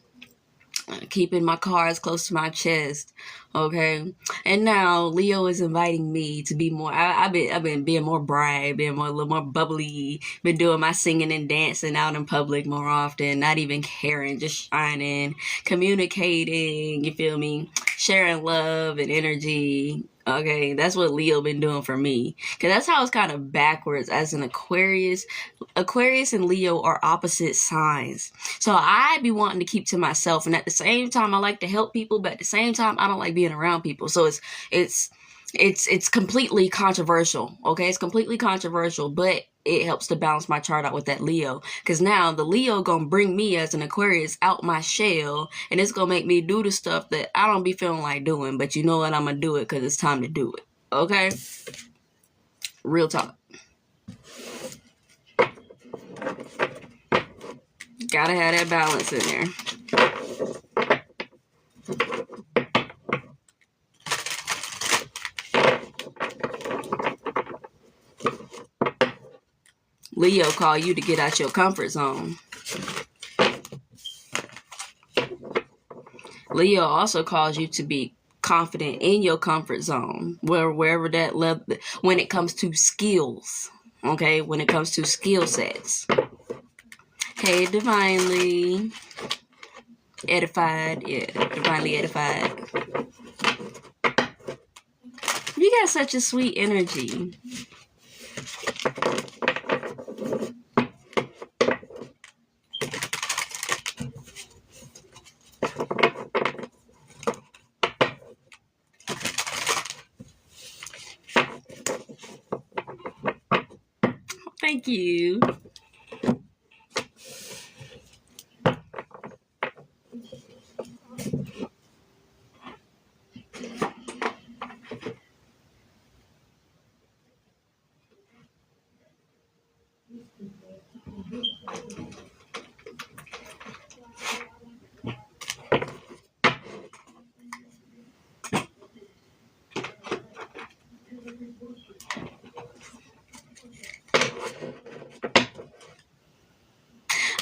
Keeping my cards close to my chest, okay? And now Leo is inviting me to be more. I've been being more bright, being a little more bubbly. Been doing my singing and dancing out in public more often. Not even caring, just shining, communicating. You feel me? Sharing love and energy. Okay, that's what Leo been doing for me. Because that's how it's kind of backwards as an Aquarius. Aquarius and Leo are opposite signs. So I be wanting to keep to myself. And at the same time, I like to help people. But at the same time, I don't like being around people. So it's completely controversial. Okay, it's completely controversial. But it helps to balance my chart out with that Leo. Because now the Leo gonna bring me as an Aquarius out my shell. And it's gonna make me do the stuff that I don't be feeling like doing. But you know what? I'm gonna do it because it's time to do it. Okay? Real talk. Gotta have that balance in there. Leo call you to get out your comfort zone. Leo also calls you to be confident in your comfort zone, wherever that level, when it comes to skills, okay, when it comes to skill sets. Hey, divinely edified, yeah, divinely edified. You got such a sweet energy. Thank you.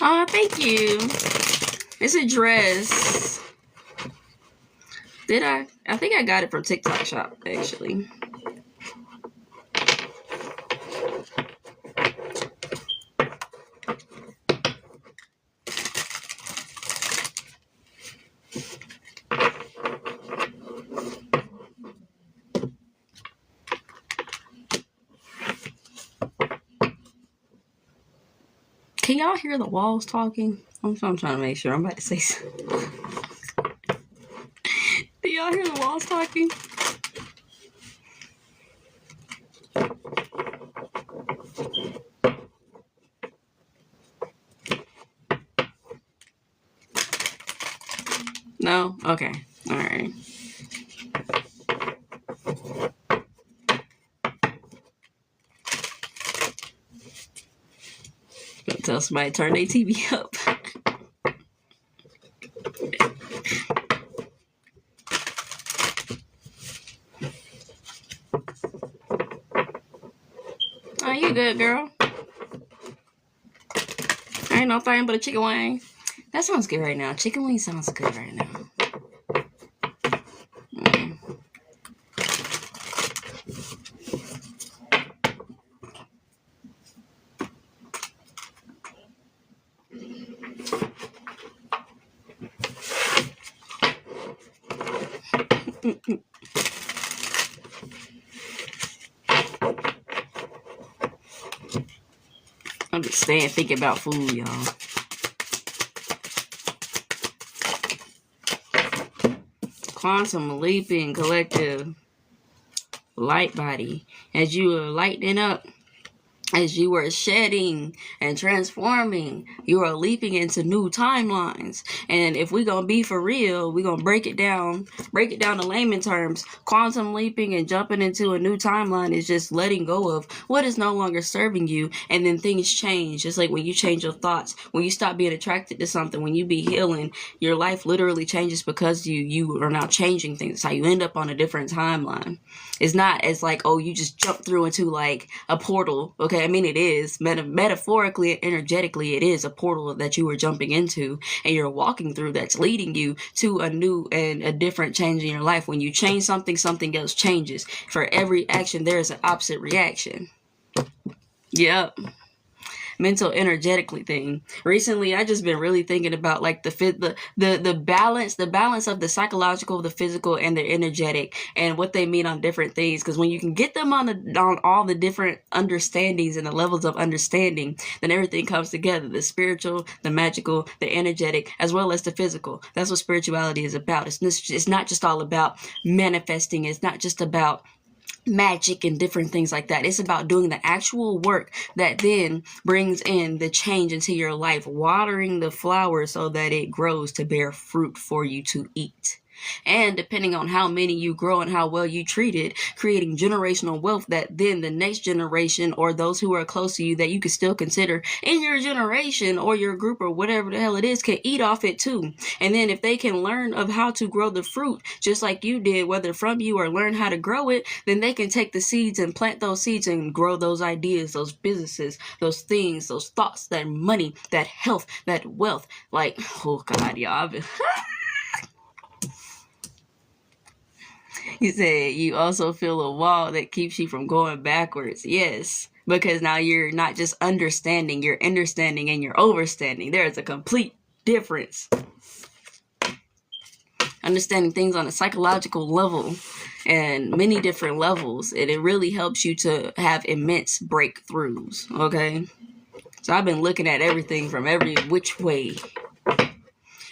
Oh, thank you. It's a dress. Did I? I think I got it from TikTok shop, actually. Can y'all hear the walls talking? I'm trying to make sure. I'm about to say something. Do y'all hear the walls talking? No? Okay. All right. Gonna tell somebody to turn their TV up. Oh, you good, girl. Ain't no thing but a chicken wing. That sounds good right now. Chicken wing sounds good right now. I'm just staying thinking about food, y'all. Quantum leaping collective light body. As you are lightening up, as you are shedding and transforming, you are leaping into new timelines. And if we're gonna be for real, we're gonna break it down to layman terms. Quantum leaping and jumping into a new timeline is just letting go of what is no longer serving you, and then things change. It's like when you change your thoughts, when you stop being attracted to something, when you be healing, your life literally changes because you are now changing things. It's how you end up on a different timeline. It's not as like, oh, you just jump through into like a portal. Okay, I mean, it is metaphorically and energetically, it is a portal that you are jumping into and you're walking through, that's leading you to a new and a different change in your life. When you change something, something else changes. For every action, there is an opposite reaction. Yep. Mental energetically thing. Recently, I just been really thinking about like the balance of the psychological, the physical, and the energetic, and what they mean on different things. Because when you can get them on all the different understandings and the levels of understanding, then everything comes together. The spiritual, the magical, the energetic, as well as the physical. That's what spirituality is about. It's not just all about manifesting. It's not just about magic and different things like that. It's about doing the actual work that then brings in the change into your life, watering the flower so that it grows to bear fruit for you to eat. And depending on how many you grow and how well you treat it, creating generational wealth that then the next generation or those who are close to you that you could still consider in your generation or your group or whatever the hell it is can eat off it too. And then if they can learn of how to grow the fruit just like you did, whether from you or learn how to grow it, then they can take the seeds and plant those seeds and grow those ideas, those businesses, those things, those thoughts, that money, that health, that wealth. Like, oh God, y'all. He said, you also feel a wall that keeps you from going backwards. Yes, because now you're not just understanding, you're understanding and you're overstanding. There is a complete difference. Understanding things on a psychological level and many different levels, and it really helps you to have immense breakthroughs, okay? So I've been looking at everything from every which way.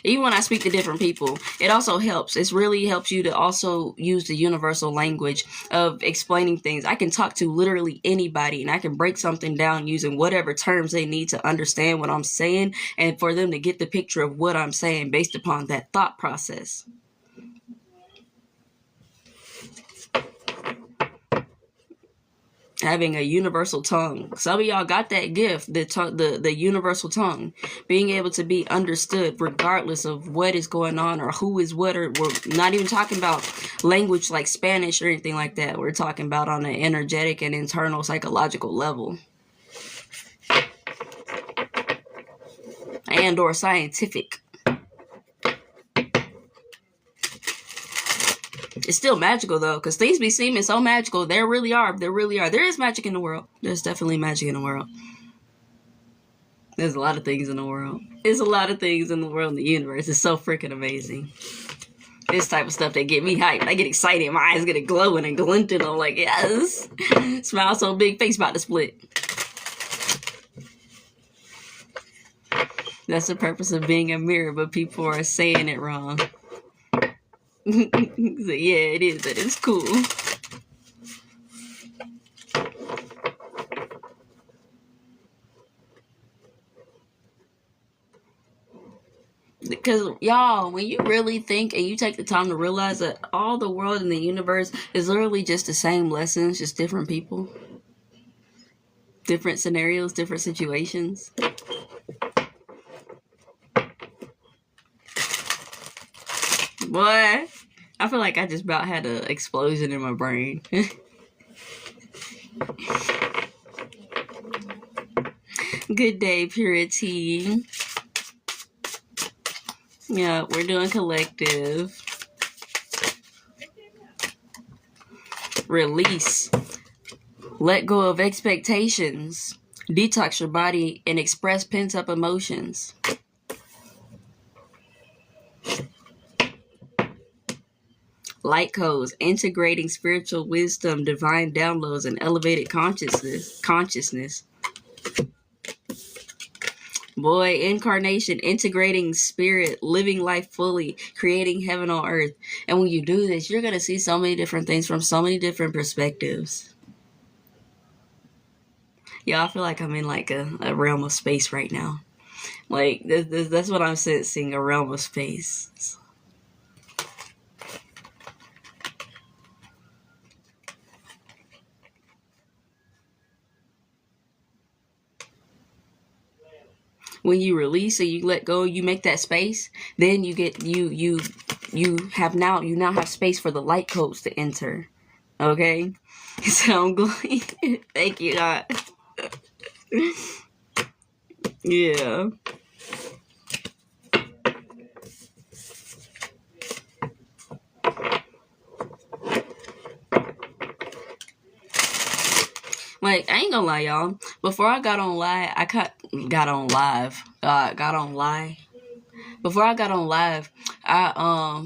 Even when I speak to different people, it also helps. It really helps you to also use the universal language of explaining things. I can talk to literally anybody and I can break something down using whatever terms they need to understand what I'm saying and for them to get the picture of what I'm saying based upon that thought process. Having a universal tongue. Some of y'all got that gift, the universal tongue. Being able to be understood regardless of what is going on or who is what, or we're not even talking about language like Spanish or anything like that. We're talking about on an energetic and internal psychological level. And or scientific. It's still magical though, because things be seeming so magical. There really are. There is magic in the world. There's definitely magic in the world. There's a lot of things in the world. There's a lot of things in the world, in the universe. It's so freaking amazing. This type of stuff, they get me hyped. I get excited. My eyes get glowing and glinting. I'm like, yes. Smile so big, face about to split. That's the purpose of being a mirror, but people are saying it wrong. So, yeah, it is. It is cool. Because, y'all, when you really think and you take the time to realize that all the world and the universe is literally just the same lessons, just different people, different scenarios, different situations. Boy, I feel like I just about had an explosion in my brain. Good day, Purity. Yeah, we're doing collective. Release. Let go of expectations. Detox your body and express pent-up emotions. Light codes. Integrating spiritual wisdom, divine downloads, and elevated consciousness. Boy, incarnation, integrating spirit, living life fully, creating heaven on earth. And when you do this, you're going to see so many different things from so many different perspectives. Yeah, I feel like I'm in like a realm of space right now. Like, that's what I'm sensing, a realm of space. When you release and you let go, you make that space, then you get you now have space for the light codes to enter. Okay? So I'm going thank you, God. Yeah. Like, I ain't gonna lie, y'all. Before I got on live, Before I got on live, I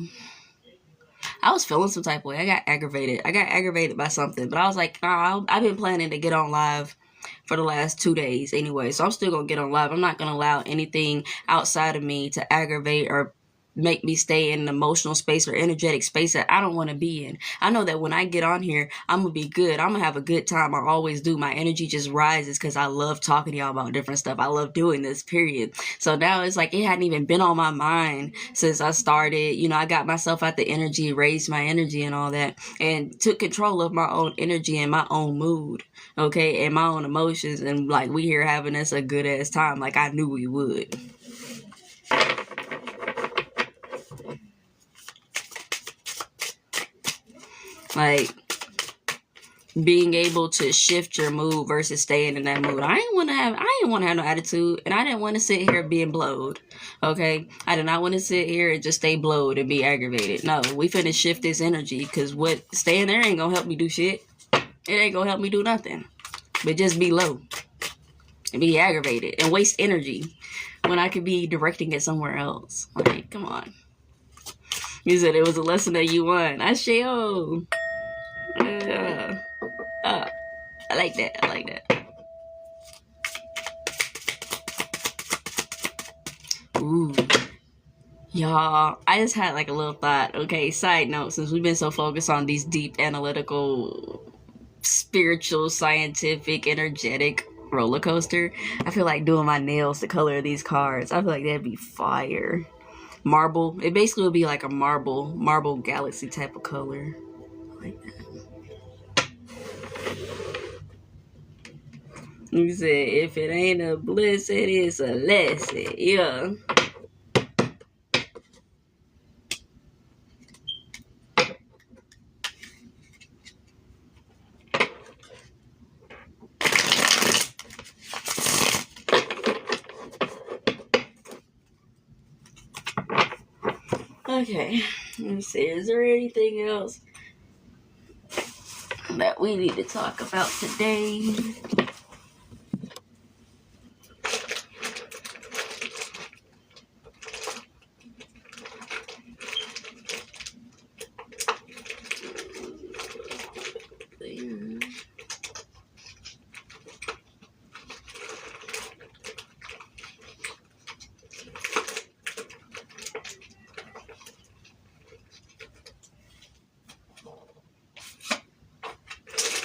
was feeling some type of way. I got aggravated by something, but I was like, nah, I've been planning to get on live for the last 2 days anyway, so I'm still gonna get on live. I'm not gonna allow anything outside of me to aggravate or make me stay in an emotional space or energetic space that I don't want to be in. I know that when I get on here, I'm gonna be good. I'm gonna have a good time. I always do. My energy just rises because I love talking to y'all about different stuff. I love doing this, period. So now it's like it hadn't even been on my mind since I started. You know, I got myself out the energy, raised my energy and all that, and took control of my own energy and my own mood, okay, and my own emotions. And like, we here having us a good ass time like I knew we would. Like, being able to shift your mood versus staying in that mood. I didn't want to have no attitude, and I didn't want to sit here being blowed. Okay, I did not want to sit here and just stay blowed and be aggravated. No, we finna shift this energy, because what staying there ain't gonna help me do shit. It ain't gonna help me do nothing, but just be low and be aggravated and waste energy when I could be directing it somewhere else. Like, come on. You said it was a lesson that you won. I shall. Yeah. I like that. Ooh. Y'all, I just had like a little thought. Okay, side note, since we've been so focused on these deep, analytical, spiritual, scientific, energetic roller coaster, I feel like doing my nails the color of these cards. I feel like that'd be fire. Marble. It basically would be like a marble galaxy type of color. Like that. You said, if it ain't a blessing, it's a lesson. Yeah. Okay. Let me see. Is there anything else that we need to talk about today?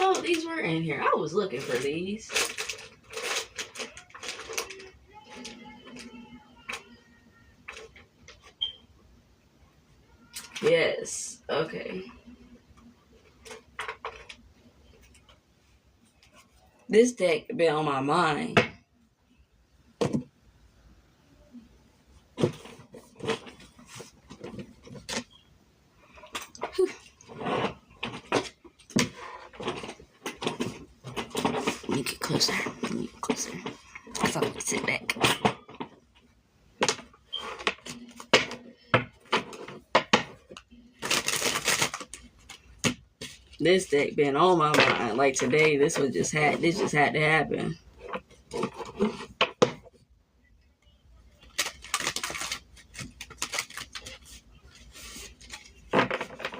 Oh, these were in here. I was looking for these. This deck been on my mind. Let me get closer. I thought we could sit back. This deck been on my mind. Like today, this just had to happen.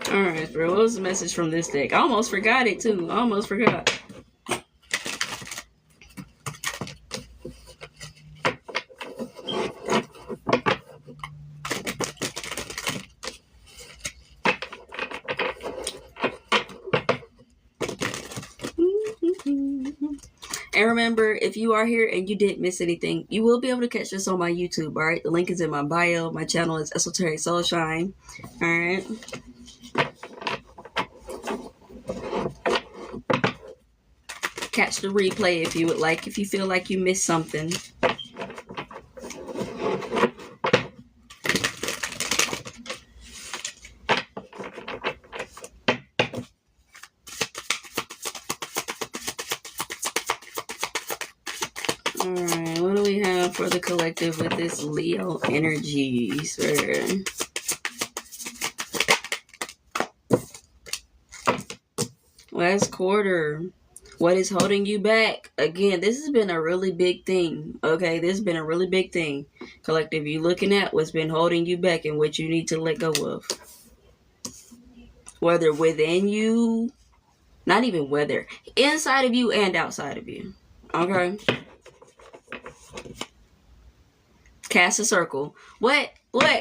Alright, bro. What was the message from this deck? I almost forgot it too. I almost forgot. And remember, if you are here and you didn't miss anything, you will be able to catch this on my YouTube, all right? The link is in my bio. My channel is Esoteric Soul Shine, all right? Catch the replay if you would like, if you feel like you missed something. Alright, what do we have for the collective with this Leo energy, sir? Last quarter. What is holding you back? Again, this has been a really big thing, okay? This has been a really big thing. Collective, you looking at what's been holding you back and what you need to let go of. Whether within you, not even whether, inside of you and outside of you, okay? Cast a circle. What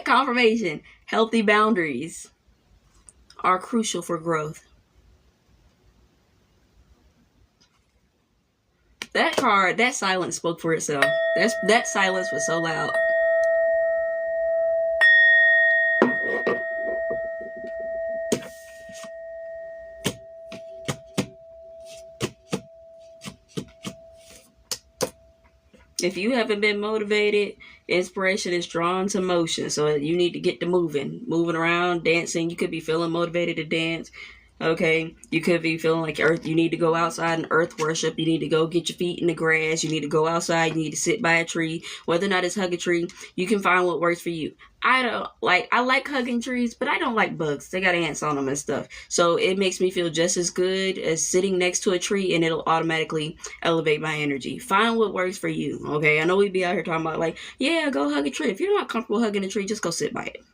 confirmation? Healthy boundaries are crucial for growth. That card, that silence spoke for itself. That silence was so loud. If you haven't been motivated, inspiration is drawn to motion. So you need to get to moving around, dancing. You could be feeling motivated to dance. Okay, you could be feeling like earth. You need to go outside and earth worship. You need to go get your feet in the grass. You need to go outside. You need to sit by a tree. Whether or not it's hug a tree, you can find what works for you. I like hugging trees, but I don't like bugs. They got ants on them and stuff. So it makes me feel just as good as sitting next to a tree, and it'll automatically elevate my energy. Find what works for you. Okay, I know we be out here talking about like, yeah, go hug a tree. If you're not comfortable hugging a tree, just go sit by it.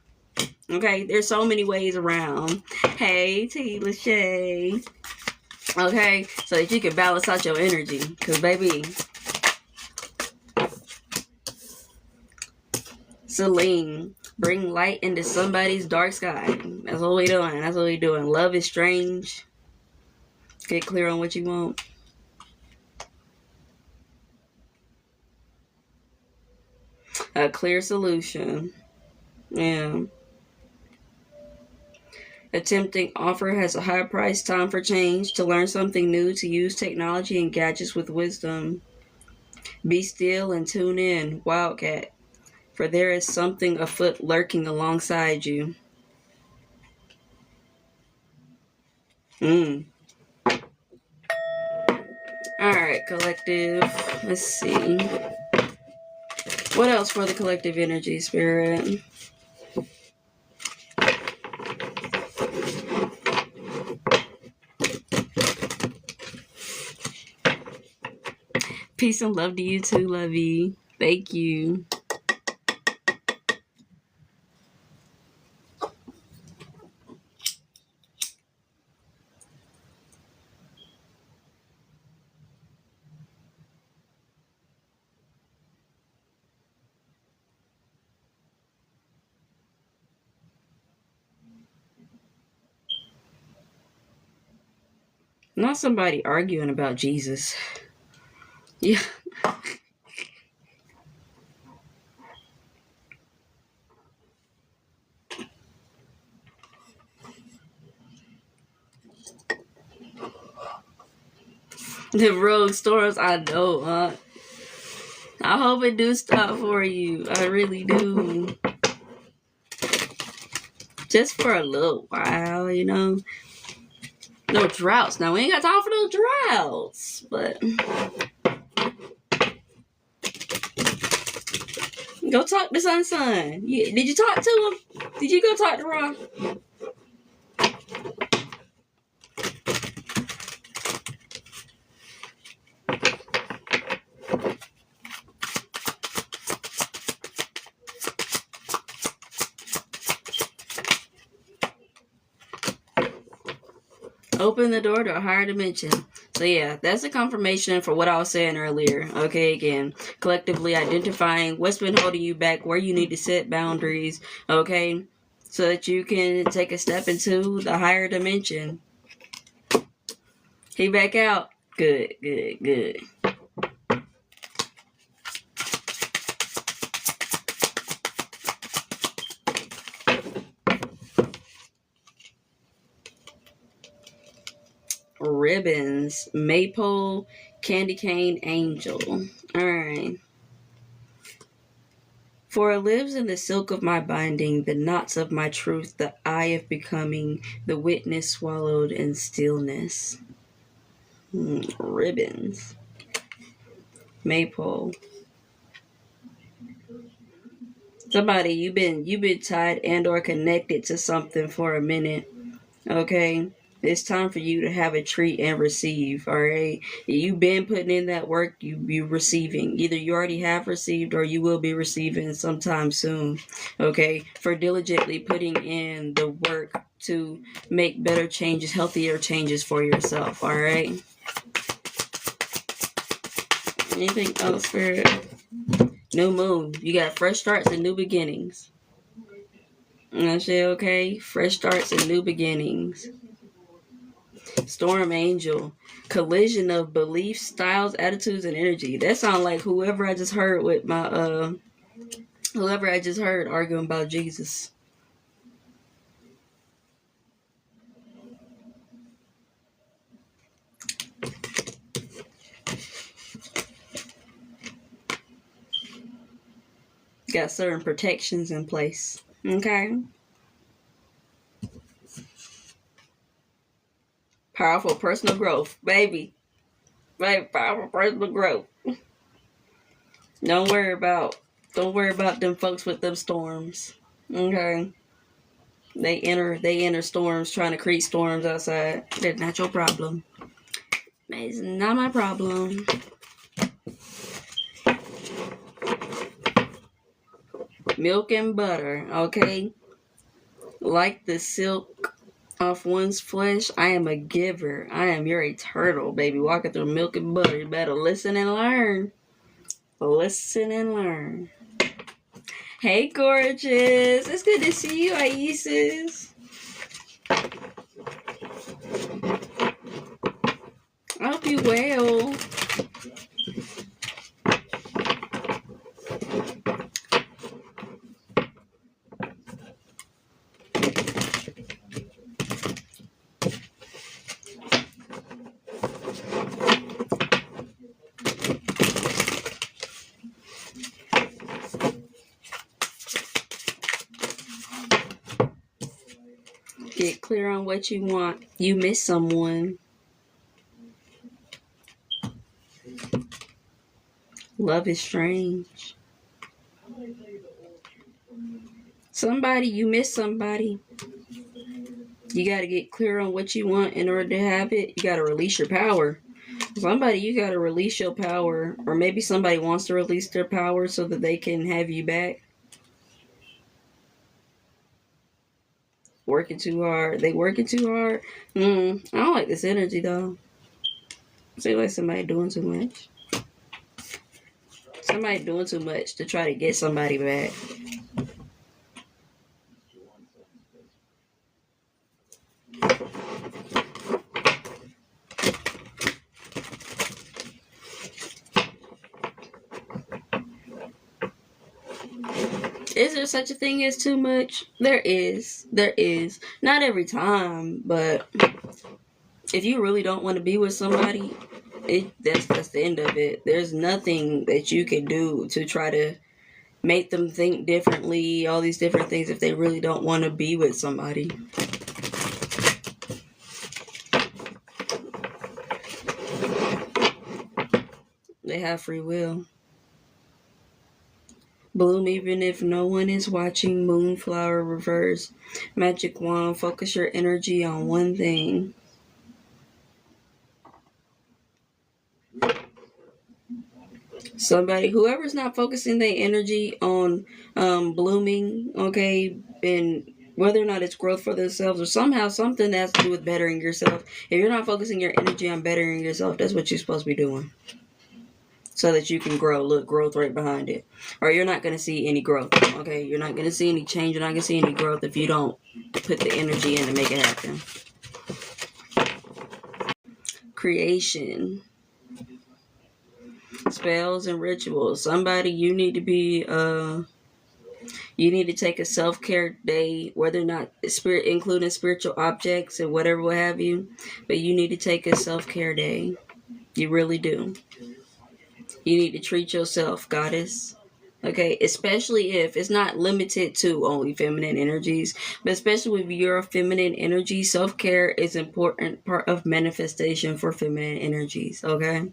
Okay, there's so many ways around. Hey, 𝐶. Okay, so that you can balance out your energy. Because, baby, Celine, bring light into somebody's dark sky. That's what we doing. Love is strange. Get clear on what you want. A clear solution. Yeah. A tempting offer has a high price. Time for change. To learn something new. To use technology and gadgets with wisdom. Be still and tune in. Wildcat. For there is something afoot lurking alongside you. Alright, collective. Let's see. What else for the collective energy, spirit? Peace and love to you too, lovey. Thank you. Not somebody arguing about Jesus. Yeah. The rogue storms, I know, huh? I hope it do stop for you. I really do. Just for a little while, you know. No droughts. Now, we ain't got time for no droughts. But go talk to Sun. Did you talk to him? Did you go talk to Ra? Open the door to a higher dimension. So yeah, that's a confirmation for what I was saying earlier. Okay, again, collectively identifying what's been holding you back, where you need to set boundaries, okay, so that you can take a step into the higher dimension. He back out. Good, good, good. Ribbons, maple, candy cane, angel. All right. For it lives in the silk of my binding, the knots of my truth, the eye of becoming, the witness swallowed in stillness. Ribbons, maple. Somebody, you've been tied and or connected to something for a minute. Okay. It's time for you to have a treat and receive, all right? You've been putting in that work, you receiving. Either you already have received or you will be receiving sometime soon, okay? For diligently putting in the work to make better changes, healthier changes for yourself, all right? Anything else for new moon? You got fresh starts and new beginnings. I say, okay? Fresh starts and new beginnings. Storm angel, collision of beliefs, styles, attitudes, and energy. That sounds like whoever I just heard with my whoever I just heard arguing about Jesus. Got certain protections in place. Okay. Powerful personal growth, baby. Right, powerful personal growth. Don't worry about them folks with them storms. Okay. They enter storms, trying to create storms outside. That's not your problem. It's not my problem. Milk and butter, okay? Like the silk off one's flesh, I am a giver. I am your turtle, baby. Walking through milk and butter. You better listen and learn. Listen and learn. Hey, gorgeous. It's good to see you, Isis. I hope you well. Get clear on what you want. You miss someone. Love is strange. Somebody, you miss somebody. You got to get clear on what you want in order to have it. You got to release your power. Somebody, you got to release your power. Or maybe somebody wants to release their power so that they can have you back. Working too hard. They working too hard. I don't like this energy though. Seems like somebody doing too much. Somebody doing too much to try to get somebody back. Is there such a thing as too much? There is. There is. Not every time, but if you really don't want to be with somebody, That's the end of it. There's nothing that you can do to try to make them think differently, all these different things, if they really don't want to be with somebody. They have free will. Bloom even if no one is watching. Moonflower reverse. Magic wand. Focus your energy on one thing. Somebody, whoever's not focusing their energy on blooming, okay, and whether or not it's growth for themselves or somehow something that has to do with bettering yourself. If you're not focusing your energy on bettering yourself, that's what you're supposed to be doing. So that you can grow. Look, growth right behind it. Or you're not going to see any growth, okay? You're not going to see any change. You're not going to see any growth if you don't put the energy in to make it happen. Creation. Spells and rituals. Somebody, you need to be, you need to take a self-care day, whether or not including spiritual objects and whatever what have you. But you need to take a self-care day. You really do. You need to treat yourself, goddess. Okay, especially if it's not limited to only feminine energies, but especially with your feminine energy, self-care is an important part of manifestation for feminine energies, okay?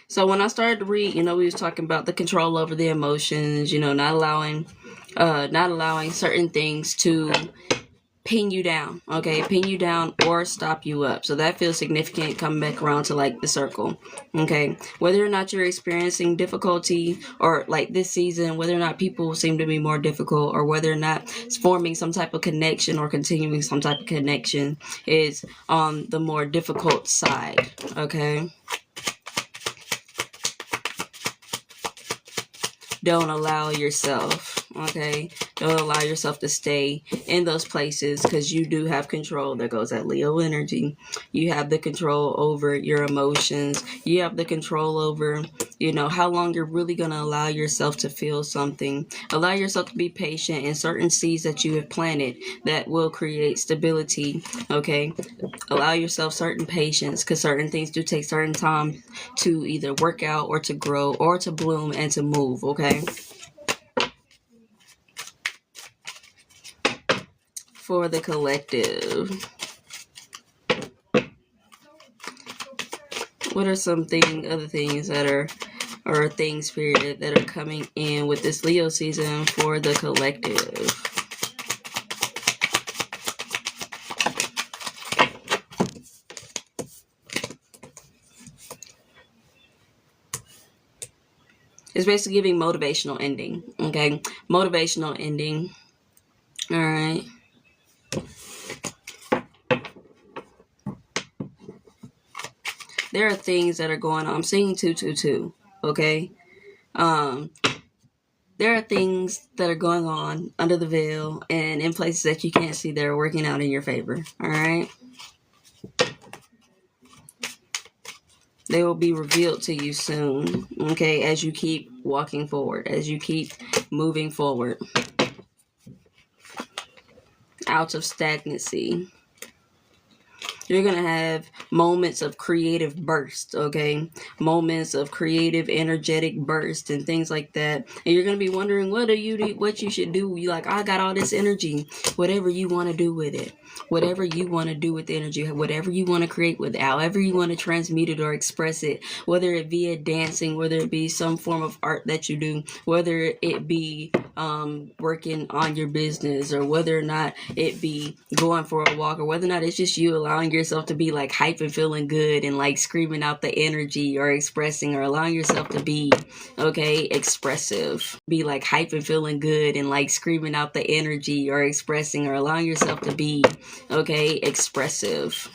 So when I started to read, we was talking about the control over the emotions, not allowing certain things to pin you down, okay? Pin you down or stop you up. So that feels significant coming back around to like the circle, okay? Whether or not you're experiencing difficulty or like this season, whether or not people seem to be more difficult or whether or not it's forming some type of connection or continuing some type of connection is on the more difficult side, okay? Don't allow yourself, okay? Don't allow yourself to stay in those places because you do have control. There goes that Leo energy. You have the control over your emotions. You have the control over, how long you're really going to allow yourself to feel something. Allow yourself to be patient in certain seeds that you have planted that will create stability, okay? Allow yourself certain patience because certain things do take certain time to either work out or to grow or to bloom and to move, okay? For the collective, what are some other things that are, or things period that are coming in with this Leo season for the collective? It's basically giving motivational ending, okay? Motivational ending. All right. There are things that are going on. I'm seeing 222, okay? There are things that are going on under the veil and in places that you can't see that are working out in your favor, all right? They will be revealed to you soon, okay, as you keep walking forward, as you keep moving forward. Out of stagnancy. You're going to have moments of creative burst, okay? Moments of creative, energetic burst and things like that. And you're going to be wondering what you should do. You like, I got all this energy. Whatever you want to do with it. Whatever you want to do with the energy. Whatever you want to create with it. However you want to transmute it or express it. Whether it be dancing, whether it be some form of art that you do. Whether it be working on your business, or whether or not it be going for a walk, or whether or not it's just you allowing yourself to be like hype and feeling good and like screaming out the energy or expressing, or allowing yourself to be, okay, expressive. Be like hype and feeling good and like screaming out the energy or expressing, or allowing yourself to be, okay, expressive.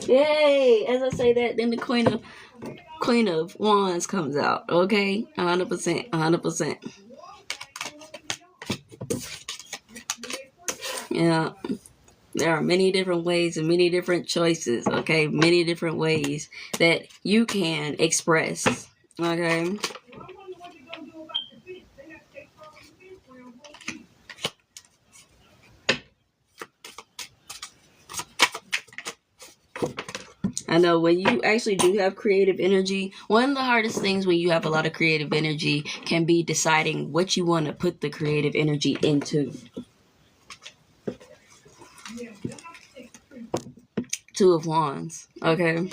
Yay! As I say that, then the Queen of Queen of Wands comes out, okay? 100%, 100%. Yeah. There are many different ways and many different choices, okay? Many different ways that you can express, okay? I know when you actually do have creative energy, one of the hardest things when you have a lot of creative energy can be deciding what you want to put the creative energy into. Two of Wands, okay?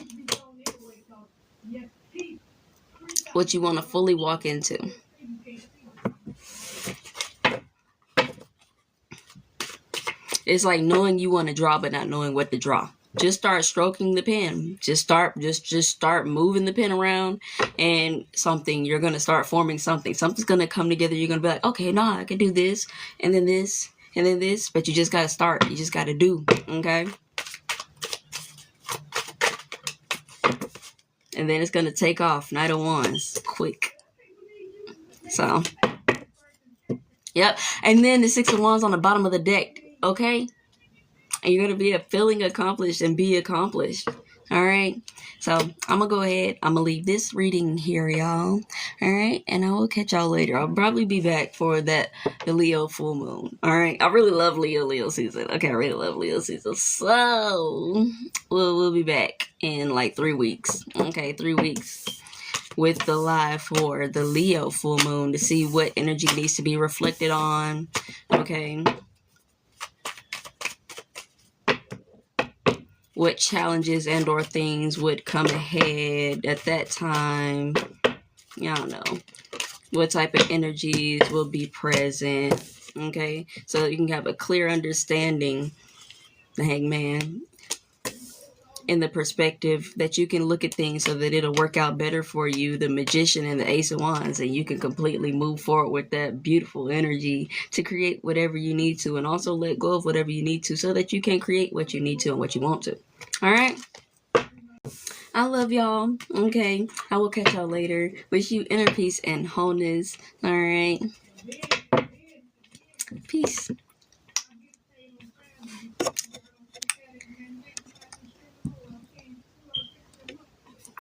What you want to fully walk into. It's like knowing you want to draw but not knowing what to draw. Just start stroking the pen. Just start moving the pen around, and you're going to start forming something. Something's going to come together. You're going to be like, okay, nah, I can do this, and then this, and then this. But you just got to start. You just got to do, okay? And then it's going to take off. Knight of Wands. Quick. So, yep. And then the Six of Wands on the bottom of the deck, okay? And you're going to be feeling accomplished and be accomplished. All right. So I'm going to go ahead. I'm going to leave this reading here, y'all. All right. And I will catch y'all later. I'll probably be back for the Leo full moon. All right. I really love Leo season. Okay. I really love Leo season. So we'll be back in like 3 weeks. Okay. 3 weeks with the live for the Leo full moon to see what energy needs to be reflected on. Okay. What challenges and or things would come ahead at that time. Y'all know. What type of energies will be present. Okay. So you can have a clear understanding, the Hangman, in the perspective that you can look at things so that it'll work out better for you, the Magician and the Ace of Wands, and you can completely move forward with that beautiful energy to create whatever you need to, and also let go of whatever you need to so that you can create what you need to and what you want to. All right. I love y'all. Okay. I will catch y'all later. Wish you inner peace and wholeness. All right. Peace.